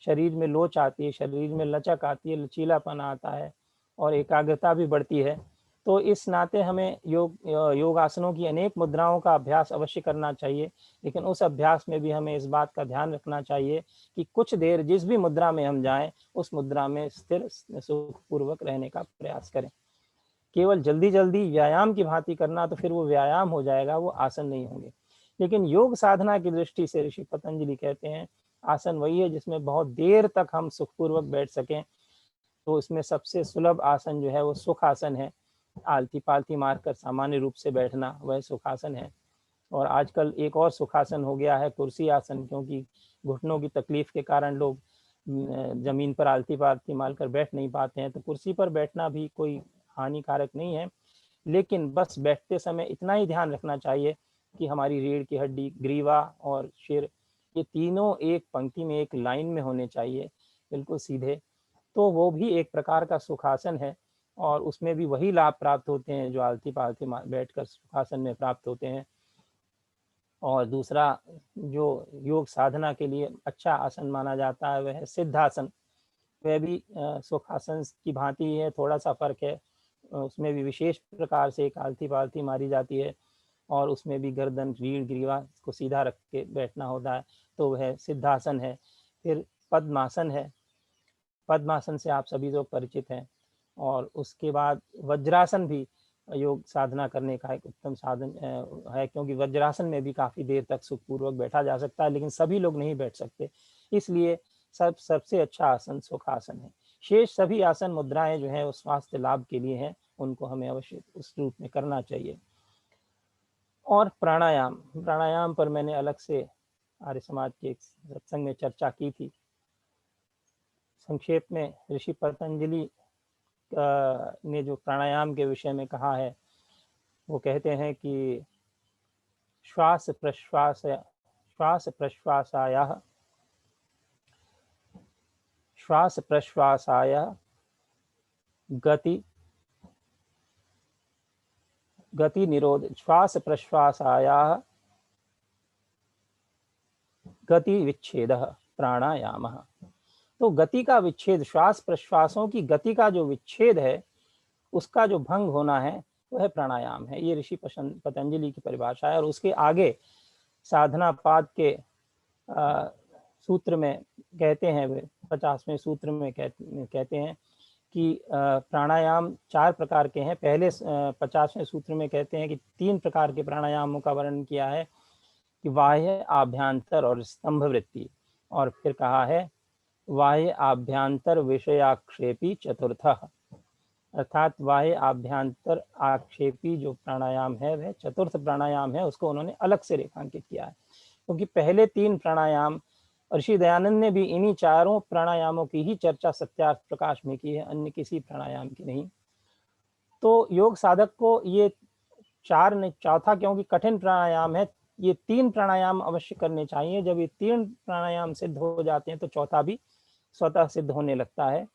शरीर में लोच आती है, शरीर में लचक आती है, लचीलापन आता है और एकाग्रता भी बढ़ती है। तो इस नाते हमें योगासनों की अनेक मुद्राओं का अभ्यास अवश्य करना चाहिए, लेकिन उस अभ्यास में भी हमें इस बात का ध्यान रखना चाहिए कि कुछ देर जिस भी मुद्रा में हम जाएं उस मुद्रा में स्थिर सुखपूर्वक रहने का प्रयास करें। केवल जल्दी जल्दी व्यायाम की भांति करना तो फिर वो व्यायाम हो जाएगा, वो आसन नहीं होंगे। लेकिन योग साधना की दृष्टि से ऋषि पतंजलि कहते हैं आसन वही है जिसमें बहुत देर तक हम सुखपूर्वक बैठ सकें। तो इसमें सबसे सुलभ आसन जो है वो सुखासन है, आलती पालती मारकर सामान्य रूप से बैठना, वह सुखासन है। और आजकल एक और सुखासन हो गया है कुर्सी आसन, क्योंकि घुटनों की तकलीफ के कारण लोग जमीन पर आलती पालती मारकर बैठ नहीं पाते हैं। तो कुर्सी पर बैठना भी कोई हानिकारक नहीं है, लेकिन बस बैठते समय इतना ही ध्यान रखना चाहिए कि हमारी रीढ़ की हड्डी, ग्रीवा और सिर, ये तीनों एक पंक्ति में, एक लाइन में होने चाहिए, बिल्कुल सीधे। तो वो भी एक प्रकार का सुखासन है और उसमें भी वही लाभ प्राप्त होते हैं जो आलती पालती बैठकर सुखासन में प्राप्त होते हैं। और दूसरा जो योग साधना के लिए अच्छा आसन माना जाता है वह है सिद्धासन। वह भी सुखासन की भांति है, थोड़ा सा फर्क है, उसमें भी विशेष प्रकार से एक आलती पालती मारी जाती है और उसमें भी गर्दन, रीढ़, ग्रीवा को सीधा रख के बैठना होता है, तो वह सिद्धासन है। फिर पद्मासन है, पद्मासन से आप सभी लोग परिचित हैं। और उसके बाद वज्रासन भी योग साधना करने का एक उत्तम साधन है, क्योंकि वज्रासन में भी काफ़ी देर तक सुखपूर्वक बैठा जा सकता है, लेकिन सभी लोग नहीं बैठ सकते, इसलिए सबसे अच्छा आसन सुखासन है। शेष सभी आसन मुद्राएं जो है वो स्वास्थ्य लाभ के लिए हैं, उनको हमें अवश्य उस रूप में करना चाहिए। और प्राणायाम, प्राणायाम पर मैंने अलग से आर्य समाज के एक सत्संग में चर्चा की थी। संक्षेप में ऋषि पतंजलि ने जो प्राणायाम के विषय में कहा है वो कहते हैं कि श्वास प्रश्वासाय गति निरोध, श्वास प्रश्वासाय गति विच्छेद प्राणायाम। तो गति का विच्छेद, श्वास प्रश्वासों की गति का जो विच्छेद है उसका जो भंग होना है वह प्राणायाम है। ये ऋषि पतंजलि की परिभाषा है। और उसके आगे साधना पाद के सूत्र में कहते हैं वे 50वें सूत्र में कहते हैं कि प्राणायाम 4 प्रकार के हैं। पहले 50वें सूत्र में कहते हैं कि 3 प्रकार के प्राणायामों का वर्णन किया है कि बाह्य, आभ्यंतर और स्तंभ वृत्ति, और फिर कहा है बाह्य आभ्यंतर विषयाक्षेपी चतुर्थः, अर्थात बाह्य आभ्यंतर आक्षेपी जो प्राणायाम है वह चतुर्थ प्राणायाम है, उसको उन्होंने अलग से रेखांकित किया है। क्योंकि पहले 3 प्राणायाम ऋषि दयानंद ने भी इन्हीं चारों प्राणायामों की ही चर्चा सत्यार्थ प्रकाश में की है, अन्य किसी प्राणायाम की नहीं। तो योग साधक को ये 4 ने, चौथा क्योंकि कठिन प्राणायाम है, ये 3 प्राणायाम अवश्य करने चाहिए। जब ये 3 प्राणायाम सिद्ध हो जाते हैं तो चौथा भी स्वतः सिद्ध होने लगता है।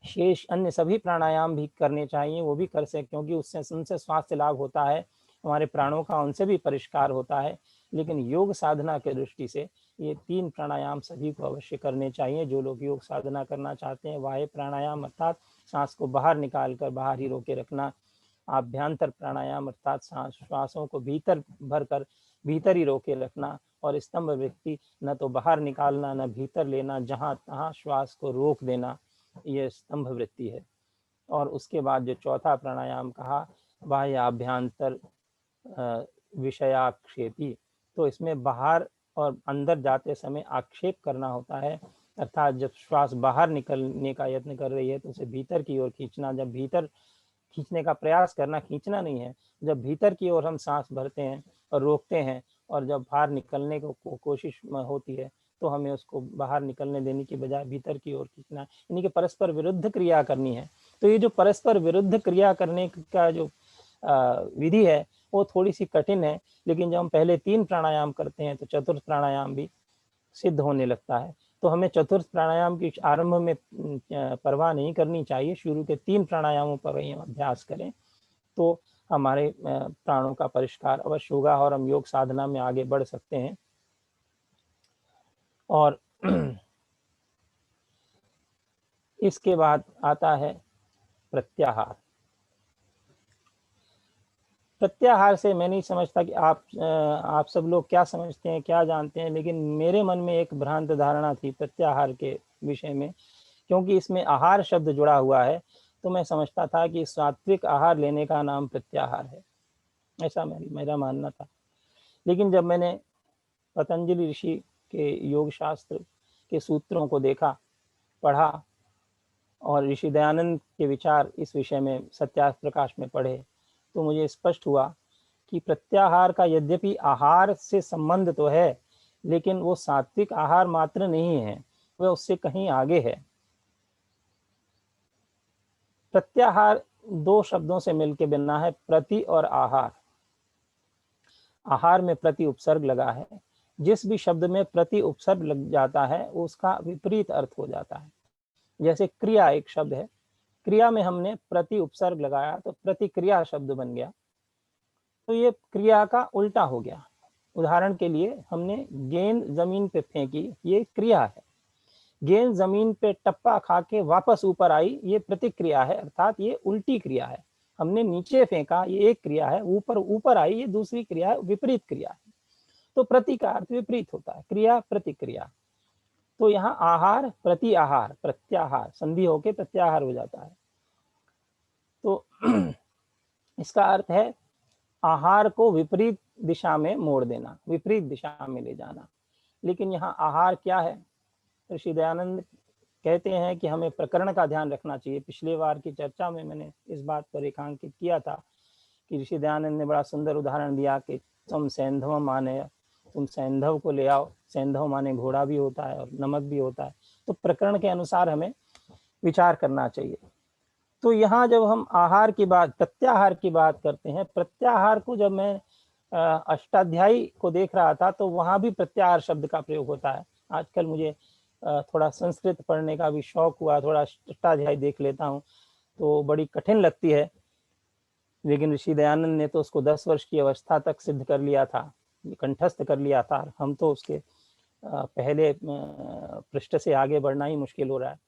शेष अन्य सभी प्राणायाम भी करने चाहिए, वो भी कर सकते, क्योंकि उससे उनसे स्वास्थ्य लाभ होता है, हमारे प्राणों का उनसे भी परिष्कार होता है। लेकिन योग साधना के दृष्टि से ये 3 प्राणायाम सभी को अवश्य करने चाहिए। जो लोग योग साधना करना चाहते हैं, वायु प्राणायाम अर्थात सांस को बाहर निकाल कर बाहर ही रोके रखना, आभ्यंतर प्राणायाम अर्थात श्वासों को भीतर भरकर भीतर ही रोके रखना, और स्तंभ वृत्ति न तो बाहर निकालना न भीतर लेना, जहाँ तहाँ श्वास को रोक देना, ये स्तंभ वृत्ति है। और उसके बाद जो चौथा प्राणायाम कहा बाह्य आभ्यंतर विषयाक्षेपी, तो इसमें बाहर और अंदर जाते समय आक्षेप करना होता है, अर्थात जब श्वास बाहर निकलने का यत्न कर रही है तो उसे भीतर की ओर खींचना, जब भीतर खींचने का प्रयास करना, खींचना नहीं है। जब भीतर की ओर हम सांस भरते हैं और रोकते हैं, और जब बाहर निकलने को कोशिश होती है तो हमें उसको बाहर निकलने देने की बजाय भीतर की ओर खींचना, यानी कि परस्पर विरुद्ध क्रिया करनी है। तो ये जो परस्पर विरुद्ध क्रिया करने का जो विधि है वो थोड़ी सी कठिन है, लेकिन जब हम पहले 3 प्राणायाम करते हैं तो चतुर्थ प्राणायाम भी सिद्ध होने लगता है। तो हमें चतुर्थ प्राणायाम की आरंभ में परवाह नहीं करनी चाहिए, शुरू के 3 प्राणायामों पर ही हम अभ्यास करें तो हमारे प्राणों का परिष्कार अवश्य होगा और हम योग साधना में आगे बढ़ सकते हैं। और इसके बाद आता है प्रत्याहार। प्रत्याहार से मैं नहीं समझता कि आप सब लोग क्या समझते हैं, क्या जानते हैं, लेकिन मेरे मन में एक भ्रांत धारणा थी प्रत्याहार के विषय में, क्योंकि इसमें आहार शब्द जुड़ा हुआ है, तो मैं समझता था कि सात्विक आहार लेने का नाम प्रत्याहार है, ऐसा मेरा मानना था। लेकिन जब मैंने पतंजलि ऋषि के योग शास्त्र के सूत्रों को देखा, पढ़ा, और ऋषि दयानंद के विचार इस विषय में सत्यार्थ प्रकाश में पढ़े, तो मुझे स्पष्ट हुआ कि प्रत्याहार का यद्यपि आहार से संबंध तो है, लेकिन वो सात्विक आहार मात्र नहीं है, वह उससे कहीं आगे है। प्रत्याहार 2 शब्दों से मिलकर बना है, प्रति और आहार। आहार में प्रति उपसर्ग लगा है, जिस भी शब्द में प्रति उपसर्ग लग जाता है उसका विपरीत अर्थ हो जाता है। जैसे क्रिया एक शब्द है, क्रिया में हमने प्रति उपसर्ग लगाया तो प्रतिक्रिया शब्द बन गया, तो ये क्रिया का उल्टा हो गया। उदाहरण के लिए हमने गेंद जमीन पे फेंकी, ये क्रिया है। गेंद जमीन पे टप्पा खा के वापस ऊपर आई, ये प्रतिक्रिया है, अर्थात ये उल्टी क्रिया है। हमने नीचे फेंका, ये एक क्रिया है, ऊपर ऊपर आई, ये दूसरी क्रिया है, विपरीत क्रिया है। तो प्रति का अर्थ विपरीत होता है, क्रिया प्रतिक्रिया। तो यहाँ आहार प्रति आहार, प्रत्याहार संधि होके प्रत्याहार हो जाता है। तो इसका अर्थ है आहार को विपरीत दिशा में मोड़ देना, विपरीत दिशा में ले जाना। लेकिन यहाँ आहार क्या है? ऋषि दयानंद कहते हैं कि हमें प्रकरण का ध्यान रखना चाहिए। पिछले बार की चर्चा में मैंने इस बात पर रेखांकित किया था कि ऋषि दयानंद ने बड़ा सुंदर उदाहरण दिया कि तुम सैंधव माने, तुम सैंधव को ले आओ। सैंधव माने घोड़ा भी होता है और नमक भी होता है, तो प्रकरण के अनुसार हमें विचार करना चाहिए। तो यहाँ जब हम आहार की बात, प्रत्याहार की बात करते हैं, प्रत्याहार को जब मैं अष्टाध्यायी को देख रहा था तो वहाँ भी प्रत्याहार शब्द का प्रयोग होता है। आजकल मुझे थोड़ा संस्कृत पढ़ने का भी शौक हुआ, थोड़ा अष्टाध्यायी देख लेता हूँ, तो बड़ी कठिन लगती है। लेकिन ऋषि दयानंद ने तो उसको 10 वर्ष की अवस्था तक सिद्ध कर लिया था, कंठस्थ कर लिया था। हम तो उसके पहले पृष्ठ से आगे बढ़ना ही मुश्किल हो रहा है।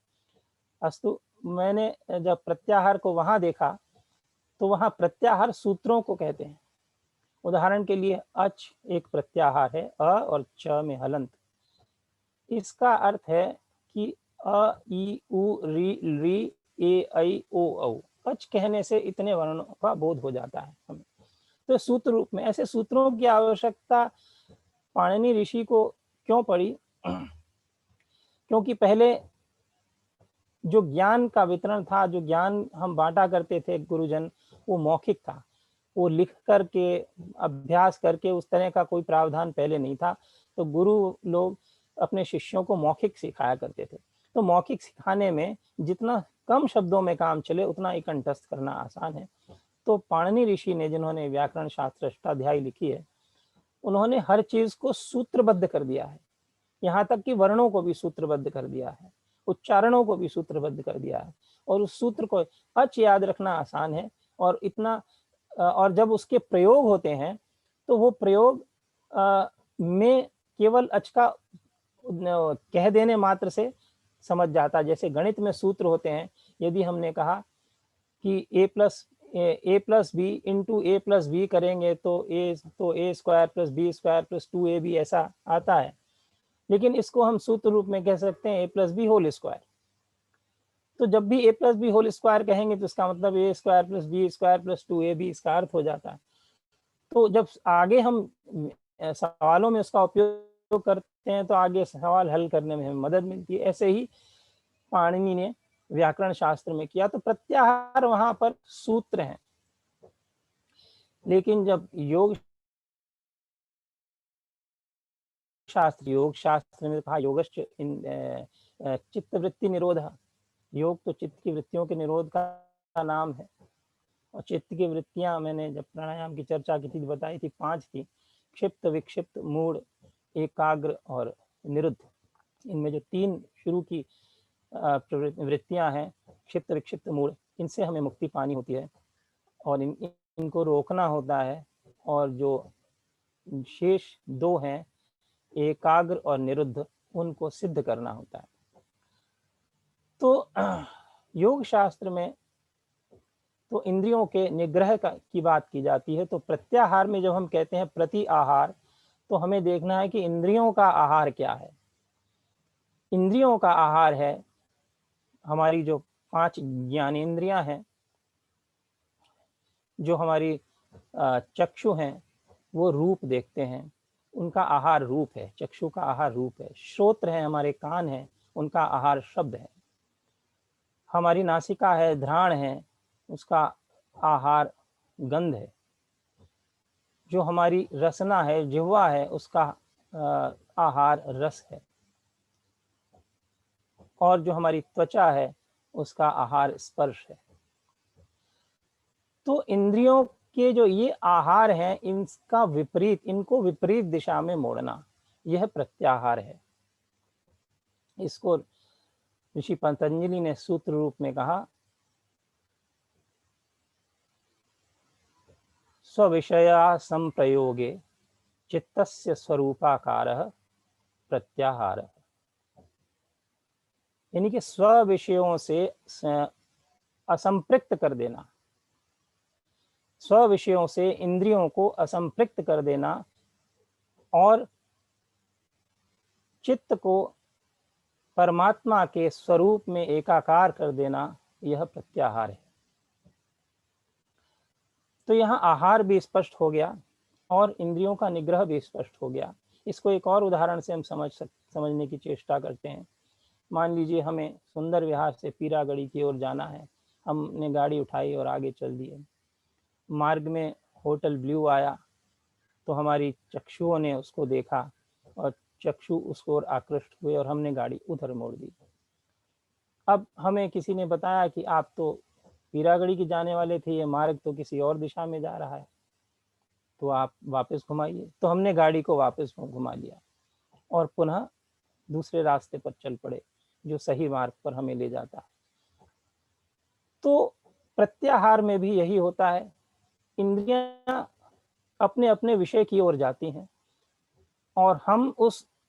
अस्तु, मैंने जब प्रत्याहार को वहां देखा तो वहां प्रत्याहार सूत्रों को कहते हैं। उदाहरण के लिए अच एक प्रत्याहार है, अ और च में हलंत। इसका अर्थ है कि अ ई उ री री ए ऐ ओ औ, अच कहने से इतने वर्णों का बोध हो जाता है हमें। तो सूत्र रूप में ऐसे सूत्रों की आवश्यकता पाणिनि ऋषि को क्यों पड़ी? क्योंकि पहले जो ज्ञान का वितरण था, जो ज्ञान हम बांटा करते थे गुरुजन, वो मौखिक था, वो लिख करके अभ्यास करके उस तरह का कोई प्रावधान पहले नहीं था। तो गुरु लोग अपने शिष्यों को मौखिक सिखाया करते थे। तो मौखिक सिखाने में जितना कम शब्दों में काम चले उतना ही कंठस्थ करना आसान है। तो पाणिनि ऋषि ने, जिन्होंने व्याकरण शास्त्र अष्टाध्यायी लिखी है, उन्होंने हर चीज को सूत्रबद्ध कर दिया है, यहाँ तक कि वर्णों को भी सूत्रबद्ध कर दिया है, उच्चारणों को भी सूत्रबद्ध कर दिया है। और उस सूत्र को अच याद रखना आसान है, और इतना और जब उसके प्रयोग होते हैं तो वो प्रयोग में केवल अच का कह देने मात्र से समझ जाता है। जैसे गणित में सूत्र होते हैं, यदि हमने कहा कि a plus B into A plus B करेंगे तो A square plus B square plus 2ab ऐसा आता है, लेकिन इसको हम सूत्र रूप में कह सकते हैं a plus B whole square. तो जब भी a plus B whole square कहेंगे तो इसका मतलब a square plus B square plus 2ab इसका अर्थ हो जाता है। तो जब आगे हम सवालों में उसका उपयोग करते हैं तो आगे सवाल हल करने में हमें मदद मिलती है। ऐसे ही पाणिनि ने व्याकरण शास्त्र में किया, तो प्रत्याहार वहां पर सूत्र हैं। लेकिन जब योग शास्त्र में कहा योगश्च चित्त वृत्ति निरोध, योग तो चित्त की वृत्तियों के निरोध का नाम है। और चित्त की वृत्तियां मैंने जब प्राणायाम की चर्चा की थी बताई थी 5 थी, क्षिप्त, विक्षिप्त, मूढ़, एकाग्र और निरुद्ध। इनमें जो 3 शुरू की वृत्तियां हैं, क्षिप्त, विक्षिप्त, मूढ़, इनसे हमें मुक्ति पानी होती है और इनको रोकना होता है। और जो शेष 2 हैं, एकाग्र और निरुद्ध, उनको सिद्ध करना होता है। तो योग शास्त्र में तो इंद्रियों के निग्रह की बात की जाती है। तो प्रत्याहार में जब हम कहते हैं प्रति आहार, तो हमें देखना है कि इंद्रियों का आहार क्या है। इंद्रियों का आहार है हमारी जो 5 ज्ञानेंद्रियां हैं, जो हमारी चक्षु हैं वो रूप देखते हैं, उनका आहार रूप है, चक्षु का आहार रूप है। श्रोत्र हैं हमारे कान हैं, उनका आहार शब्द है। हमारी नासिका है, घ्राण है, उसका आहार गंध है। जो हमारी रसना है, जिह्वा है, उसका आहार रस है। और जो हमारी त्वचा है उसका आहार स्पर्श है। तो इंद्रियों के जो ये आहार हैं, इनका विपरीत, इनको विपरीत दिशा में मोड़ना, यह प्रत्याहार है। इसको ऋषि पतंजलि ने सूत्र रूप में कहा, स्वविषया संप्रयोगे चित्तस्य स्वरूपाकारः प्रत्याहारः। यानी कि स्व विषयों से असंपृक्त कर देना, स्व विषयों से इंद्रियों को असंपृक्त कर देना और चित्त को परमात्मा के स्वरूप में एकाकार कर देना, यह प्रत्याहार है। तो यहाँ आहार भी स्पष्ट हो गया और इंद्रियों का निग्रह भी स्पष्ट हो गया। इसको एक और उदाहरण से हम समझने की चेष्टा करते हैं। मान लीजिए हमें सुंदर विहार से पीरागढ़ी की ओर जाना है, हमने गाड़ी उठाई और आगे चल दिए। मार्ग में होटल ब्लू आया तो हमारी चक्षुओं ने उसको देखा और चक्षु उसको ओर आकृष्ट हुए और हमने गाड़ी उधर मोड़ दी। अब हमें किसी ने बताया कि आप तो पीरागढ़ी की जाने वाले थे, ये मार्ग तो किसी और दिशा में जा रहा है, तो आप वापस घुमाइए। तो हमने गाड़ी को वापस घुमा लिया और पुनः दूसरे रास्ते पर चल पड़े जो सही मार्ग पर हमें ले जाता है। तो प्रत्याहार में भी यही होता है, इंद्रियां अपने अपने विषय की ओर जाती हैं और हम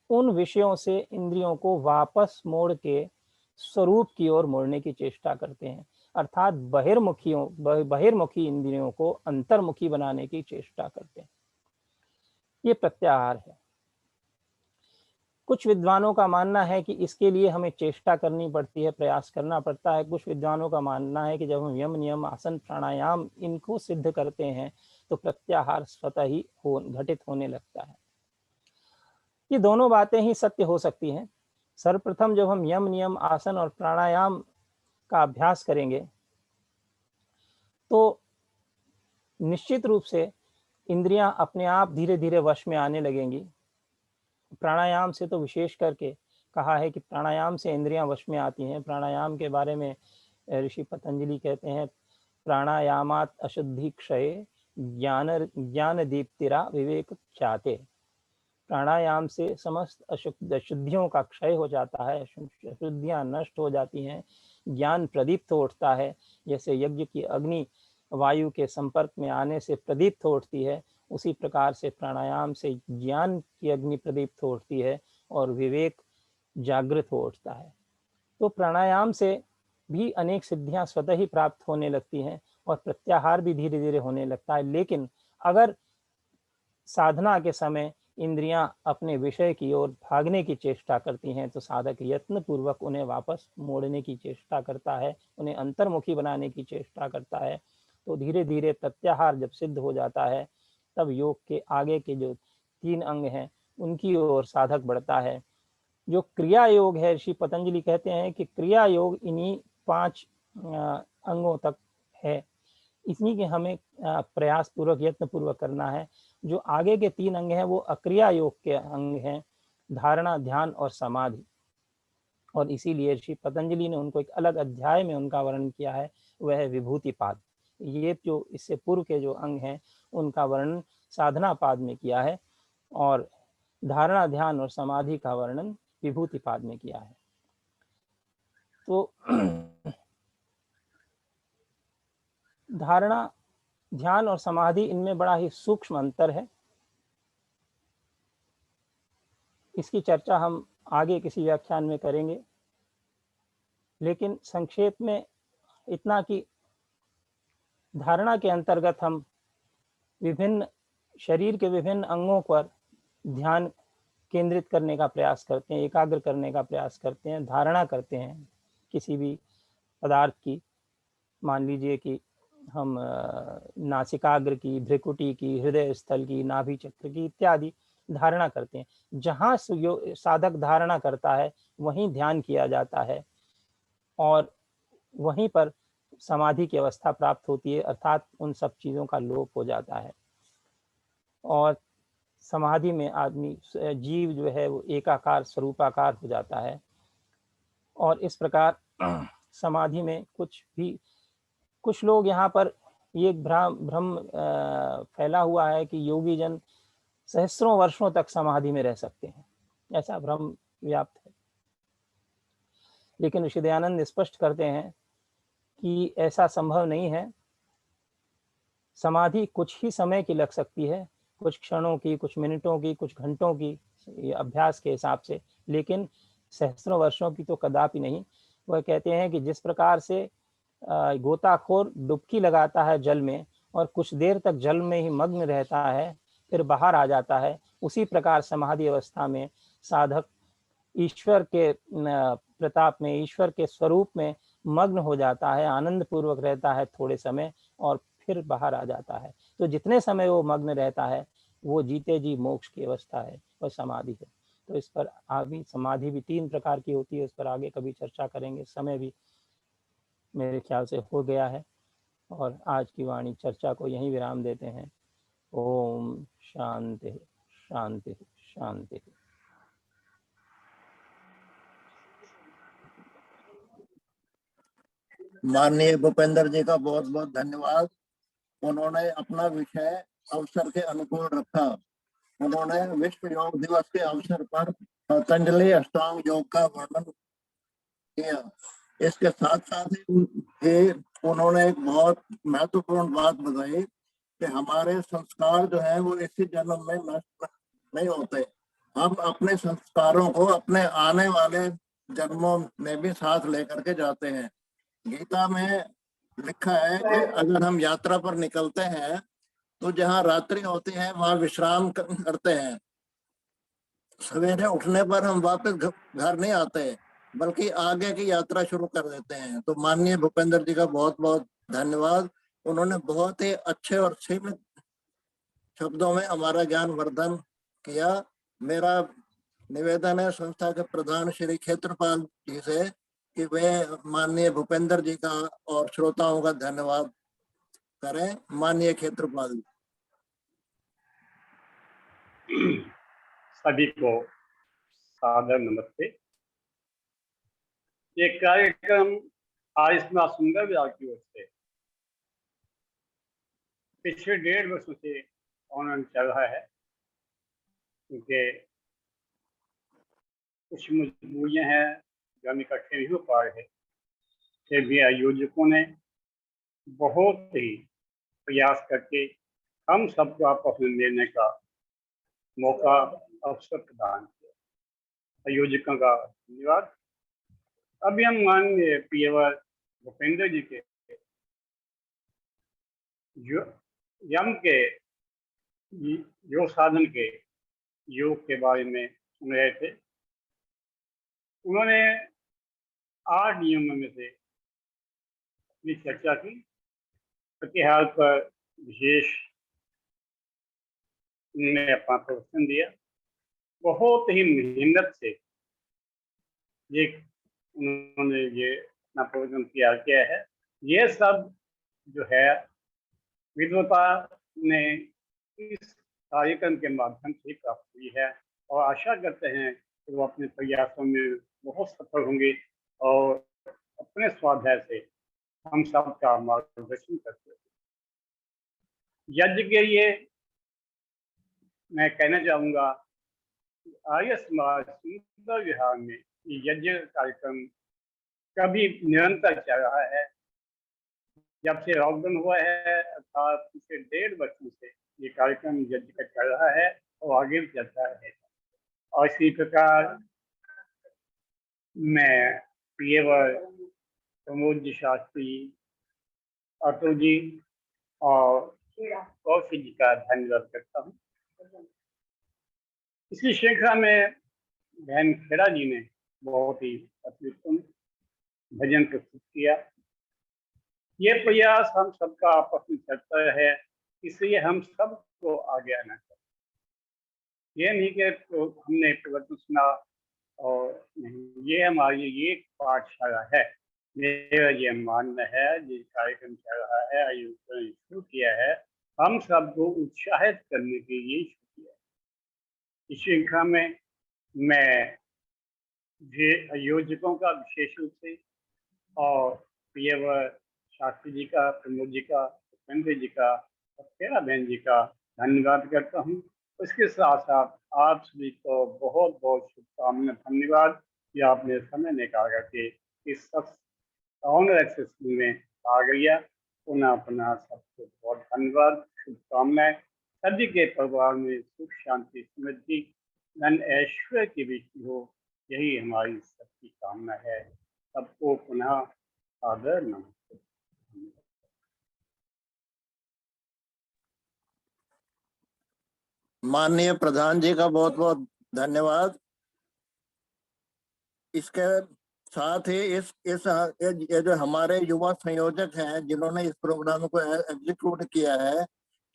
उन विषयों से इंद्रियों को वापस मोड़ के स्वरूप की ओर मोड़ने की चेष्टा करते हैं, अर्थात बहिर्मुखी इंद्रियों को अंतर्मुखी बनाने की चेष्टा करते हैं। ये प्रत्याहार है। कुछ विद्वानों का मानना है कि इसके लिए हमें चेष्टा करनी पड़ती है, प्रयास करना पड़ता है। कुछ विद्वानों का मानना है कि जब हम यम नियम आसन प्राणायाम इनको सिद्ध करते हैं तो प्रत्याहार स्वतः ही घटित होने लगता है। ये दोनों बातें ही सत्य हो सकती हैं। सर्वप्रथम जब हम यम नियम आसन और प्राणायाम का अभ्यास करेंगे तो निश्चित रूप से इंद्रियां अपने आप धीरे धीरे वश में आने लगेंगी। प्राणायाम से तो विशेष करके कहा है कि प्राणायाम से इंद्रियां वश में आती हैं। प्राणायाम के बारे में ऋषि पतंजलि कहते हैं, प्राणायामात अशुद्धि क्षय ज्ञान दीप्तिरा विवेक ख्याते। प्राणायाम से समस्त अशुद्धियों का क्षय हो जाता है, अशुद्धियां नष्ट हो जाती हैं, ज्ञान प्रदीप्त हो उठता है। जैसे यज्ञ की अग्नि वायु के संपर्क में आने से प्रदीप्त हो उठती है, उसी प्रकार से प्राणायाम से ज्ञान की अग्नि प्रदीप्त हो उठती है और विवेक जागृत हो उठता है। तो प्राणायाम से भी अनेक सिद्धियां स्वतः ही प्राप्त होने लगती हैं और प्रत्याहार भी धीरे धीरे होने लगता है। लेकिन अगर साधना के समय इंद्रियां अपने विषय की ओर भागने की चेष्टा करती हैं तो साधक यत्न पूर्वक उन्हें वापस मोड़ने की चेष्टा करता है, उन्हें अंतर्मुखी बनाने की चेष्टा करता है। तो धीरे धीरे प्रत्याहार जब सिद्ध हो जाता है तब योग के आगे के जो 3 अंग हैं उनकी ओर साधक बढ़ता है। जो क्रिया योग है, ऋषि पतंजलि कहते हैं कि क्रिया योग इन्हीं 5 अंगों तक है, इन्हीं के हमें प्रयास पूर्वक यत्न पूर्वक करना है। जो आगे के 3 अंग हैं वो अक्रिया योग के अंग हैं, धारणा, ध्यान और समाधि। और इसीलिए ऋषि पतंजलि ने उनको एक अलग अध्याय में उनका वर्णन किया है, वह है विभूतिपाद। ये जो इससे पूर्व के जो अंग हैं उनका वर्णन साधना पाद में किया है और धारणा, ध्यान और समाधि का वर्णन विभूतिपाद में किया है। तो धारणा, ध्यान और समाधि, इनमें बड़ा ही सूक्ष्म अंतर है। इसकी चर्चा हम आगे किसी व्याख्यान में करेंगे, लेकिन संक्षेप में इतना कि धारणा के अंतर्गत हम विभिन्न शरीर के विभिन्न अंगों पर ध्यान केंद्रित करने का प्रयास करते हैं, एकाग्र करने का प्रयास करते हैं, धारणा करते हैं किसी भी पदार्थ की। मान लीजिए कि हम नासिकाग्र की, भ्रिकुटी की, हृदय स्थल की, नाभि चक्र की इत्यादि धारणा करते हैं। जहाँ साधक धारणा करता है वहीं ध्यान किया जाता है और वहीं पर समाधि की अवस्था प्राप्त होती है, अर्थात उन सब चीज़ों का लोप हो जाता है और समाधि में आदमी, जीव जो है वो एकाकार स्वरूपाकार हो जाता है। और इस प्रकार समाधि में कुछ लोग यहाँ पर ये भ्रम फैला हुआ है कि योगी जन सहस्रों वर्षों तक समाधि में रह सकते हैं, ऐसा भ्रम व्याप्त है। लेकिन ऋषि दयानंद स्पष्ट करते हैं कि ऐसा संभव नहीं है। समाधि कुछ ही समय की लग सकती है, कुछ क्षणों की, कुछ मिनटों की, कुछ घंटों की अभ्यास के हिसाब से, लेकिन सहस्रों वर्षों की तो कदापि नहीं। वह कहते हैं कि जिस प्रकार से गोताखोर डुबकी लगाता है जल में और कुछ देर तक जल में ही मग्न रहता है, फिर बाहर आ जाता है, उसी प्रकार समाधि अवस्था में साधक ईश्वर के प्रताप में, ईश्वर के स्वरूप में मग्न हो जाता है, आनंद पूर्वक रहता है थोड़े समय और फिर बाहर आ जाता है। तो जितने समय वो मग्न रहता है वो जीते जी मोक्ष की अवस्था है, वह समाधि है। तो इस पर आगे समाधि भी 3 प्रकार की होती है, उस पर आगे कभी चर्चा करेंगे। समय भी मेरे ख्याल से हो गया है और आज की वाणी चर्चा को यहीं विराम देते हैं। ओम शांति शांति शांति। माननीय भूपेंद्र जी का बहुत बहुत धन्यवाद। उन्होंने अपना विषय अवसर के अनुकूल रखा। उन्होंने विश्व योग दिवस के अवसर पर पतंजलि अष्टांग योग का वर्णन किया। इसके साथ साथ ही उन्होंने एक बहुत महत्वपूर्ण बात बताई कि हमारे संस्कार जो है वो इसी जन्म में नष्ट नहीं होते। हम अपने संस्कारों को अपने आने वाले जन्मों में भी साथ लेकर के जाते हैं। गीता में लिखा है कि अगर हम यात्रा पर निकलते हैं तो जहाँ रात्रि होती है वहां विश्राम करते हैं सवेरे उठने पर हम वापस घर नहीं आते, बल्कि आगे की यात्रा शुरू कर देते हैं। तो माननीय भूपेंद्र जी का बहुत बहुत धन्यवाद। उन्होंने बहुत ही अच्छे और सीमित शब्दों में हमारा ज्ञान वर्धन किया। मेरा निवेदन है संस्था के प्रधान श्री क्षेत्रपाल जी से कि वे माननीय भूपेंद्र जी का और श्रोताओं का धन्यवाद करें। माननीय क्षेत्रपाल जी। सभी को सादर नमस्ते। ये कार्यक्रम आयुष्मा सुंदर विहार की ओर से पिछले 1.5 वर्षों से ऑनलाइन चल रहा है, क्योंकि कुछ मजबूरियां हैं जो हम इकट्ठे नहीं हो पा रहे। फिर भी आयोजकों ने बहुत ही प्रयास करके हम सबको आपस में मिलने का मौका अवसर प्रदान किया। आयोजकों का धन्यवाद। अभी हम माननीय प्रियवर भूपेंद्र जी के यम के योग साधन के योग के बारे में सुन रहे थे। उन्होंने 8 नियमों में से अपनी चर्चा की। प्रतिहार पर विशेष उन्होंने अपना प्रदर्शन दिया। बहुत ही मेहनत से ये उन्होंने ये अपना प्रदर्शन तैयार किया है। ये सब जो है विद्वता ने इस कार्यक्रम के माध्यम से प्राप्त हुई है, और आशा करते हैं कि वो अपने प्रयासों में बहुत सफल होंगे और अपने स्वाध्याय से हम सबका मार्गदर्शन करते हैं। यज्ञ के लिए मैं कहना चाहूँगा, आर्य समाज सुंदर विहार में ये यज्ञ कार्यक्रम कभी निरंतर चल रहा है। जब से लॉकडाउन हुआ है, अर्थात पिछले 1.5 वर्षों से ये कार्यक्रम यज्ञ का चल रहा है और आगे भी चलता है। और इसी प्रकार मैं प्रियवर प्रमोद जी शास्त्री, अतुल जी और कौशिक जी का धन्यवाद करता हूँ। इसी श्रृंखला में बहन खेड़ा जी ने बहुत ही अत्युत्तम भजन प्रस्तुत किया। ये प्रयास हम सबका आपस में चलता है, इसलिए हम सबको आगे आना चाहिए। ये नहीं कि तो हमने प्रवचन सुना और नहीं, ये हमारी ये पाठशाला है। मेरा ये मानना है, ये कार्यक्रम चल रहा है, आयोजन शुरू किया है, हम सबको उत्साहित करने के लिए शुरू किया। इस श्रृंखला में मैं आयोजकों का विशेष रूप से और प्रियवर शास्त्री जी का, प्रमोद जी का, भूपेंद्र जी का और खेड़ा बहन जी का धन्यवाद करता हूँ। उसके साथ साथ आप सभी को बहुत बहुत शुभकामनाएं। धन्यवाद कि आपने समय निकाल करके इस ऑनर एक्सेस में भाग लिया। पुनः पुनः सबको बहुत धन्यवाद, शुभकामनाएं। सभी के परिवार में सुख शांति समृद्धि धन ऐश्वर्य की वृद्धि हो, यही हमारी सबकी कामना है। सबको पुनः आदर नमस्ते। माननीय प्रधान जी का बहुत बहुत धन्यवाद। इसके साथ ही ये जो हमारे युवा संयोजक हैं जिन्होंने इस प्रोग्राम को एग्जीक्यूट किया है,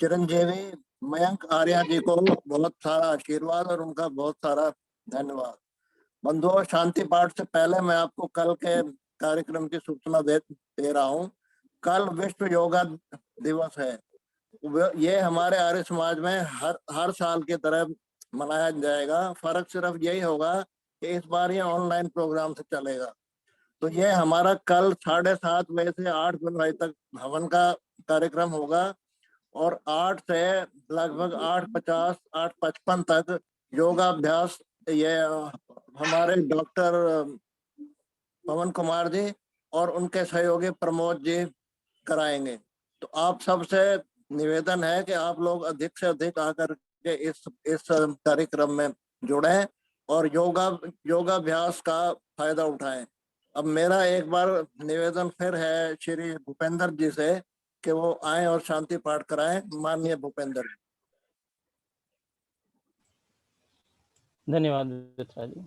चिरंजीवी मयंक आर्या जी को बहुत सारा आशीर्वाद और उनका बहुत सारा धन्यवाद। बंधुओं, शांति पाठ से पहले मैं आपको कल के कार्यक्रम की सूचना दे रहा हूँ। कल विश्व योगा दिवस है। ये हमारे आर्य समाज में हर साल की तरह मनाया जाएगा। फर्क सिर्फ यही होगा कि इस बार ये ऑनलाइन प्रोग्राम से चलेगा। तो ये हमारा कल 7:30 बजे से 8 बजे तक हवन का कार्यक्रम होगा और 8 से लगभग 8:50 8:55 तक योगाभ्यास ये हमारे डॉक्टर पवन कुमार जी और उनके सहयोगी प्रमोद जी कराएंगे। तो आप सबसे निवेदन है कि आप लोग अधिक से अधिक आकर के इस कार्यक्रम में जुड़ें और योगाभ्यास का फायदा उठाएं। अब मेरा एक बार निवेदन फिर है श्री भूपेंद्र जी से कि वो आए और शांति पाठ कराएं। माननीय भूपेंद्र जी। धन्यवाद मित्रा जी।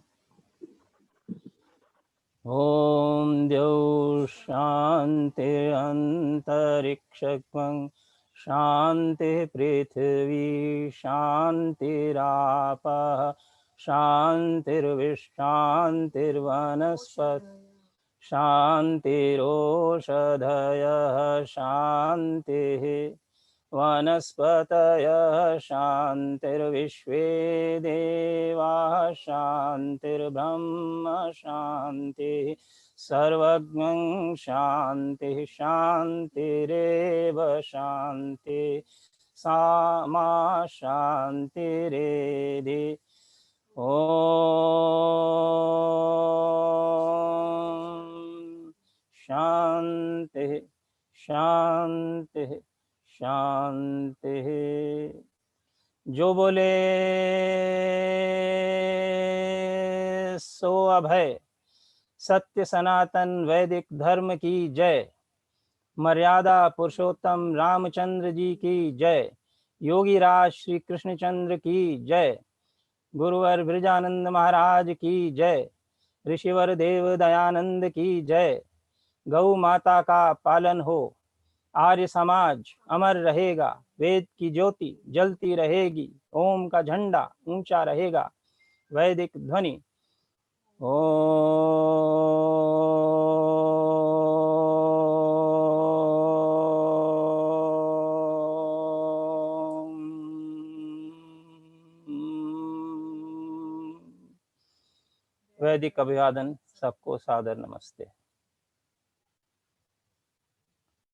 ओम द्यौ शांति अंतरिक्षं शांति पृथ्वी शांतिरापः शांतिर्विश्रांतिर्वनस्पत शांतिरोषधयः शांतिः वनस्पतयः शांतिर्विश्वे देवाः शांतिर्ब्रह्म शांतिः सर्वज्ञं शांतिः शांतिरेव शांति सा मा शांतिरेधि। ओम शांति शांति शांति। जो बोले सो अभय सत्य सनातन वैदिक धर्म की जय। मर्यादा पुरुषोत्तम रामचंद्र जी की जय। योगी राज श्री कृष्णचंद्र की जय। गुरुवर ब्रजानंद महाराज की जय। ऋषिवर देव दयानंद की जय। गौ माता का पालन हो, आर्य समाज अमर रहेगा, वेद की ज्योति जलती रहेगी, ओम का झंडा ऊंचा रहेगा, वैदिक ध्वनि वैदिक अभिवादन। सबको सादर नमस्ते।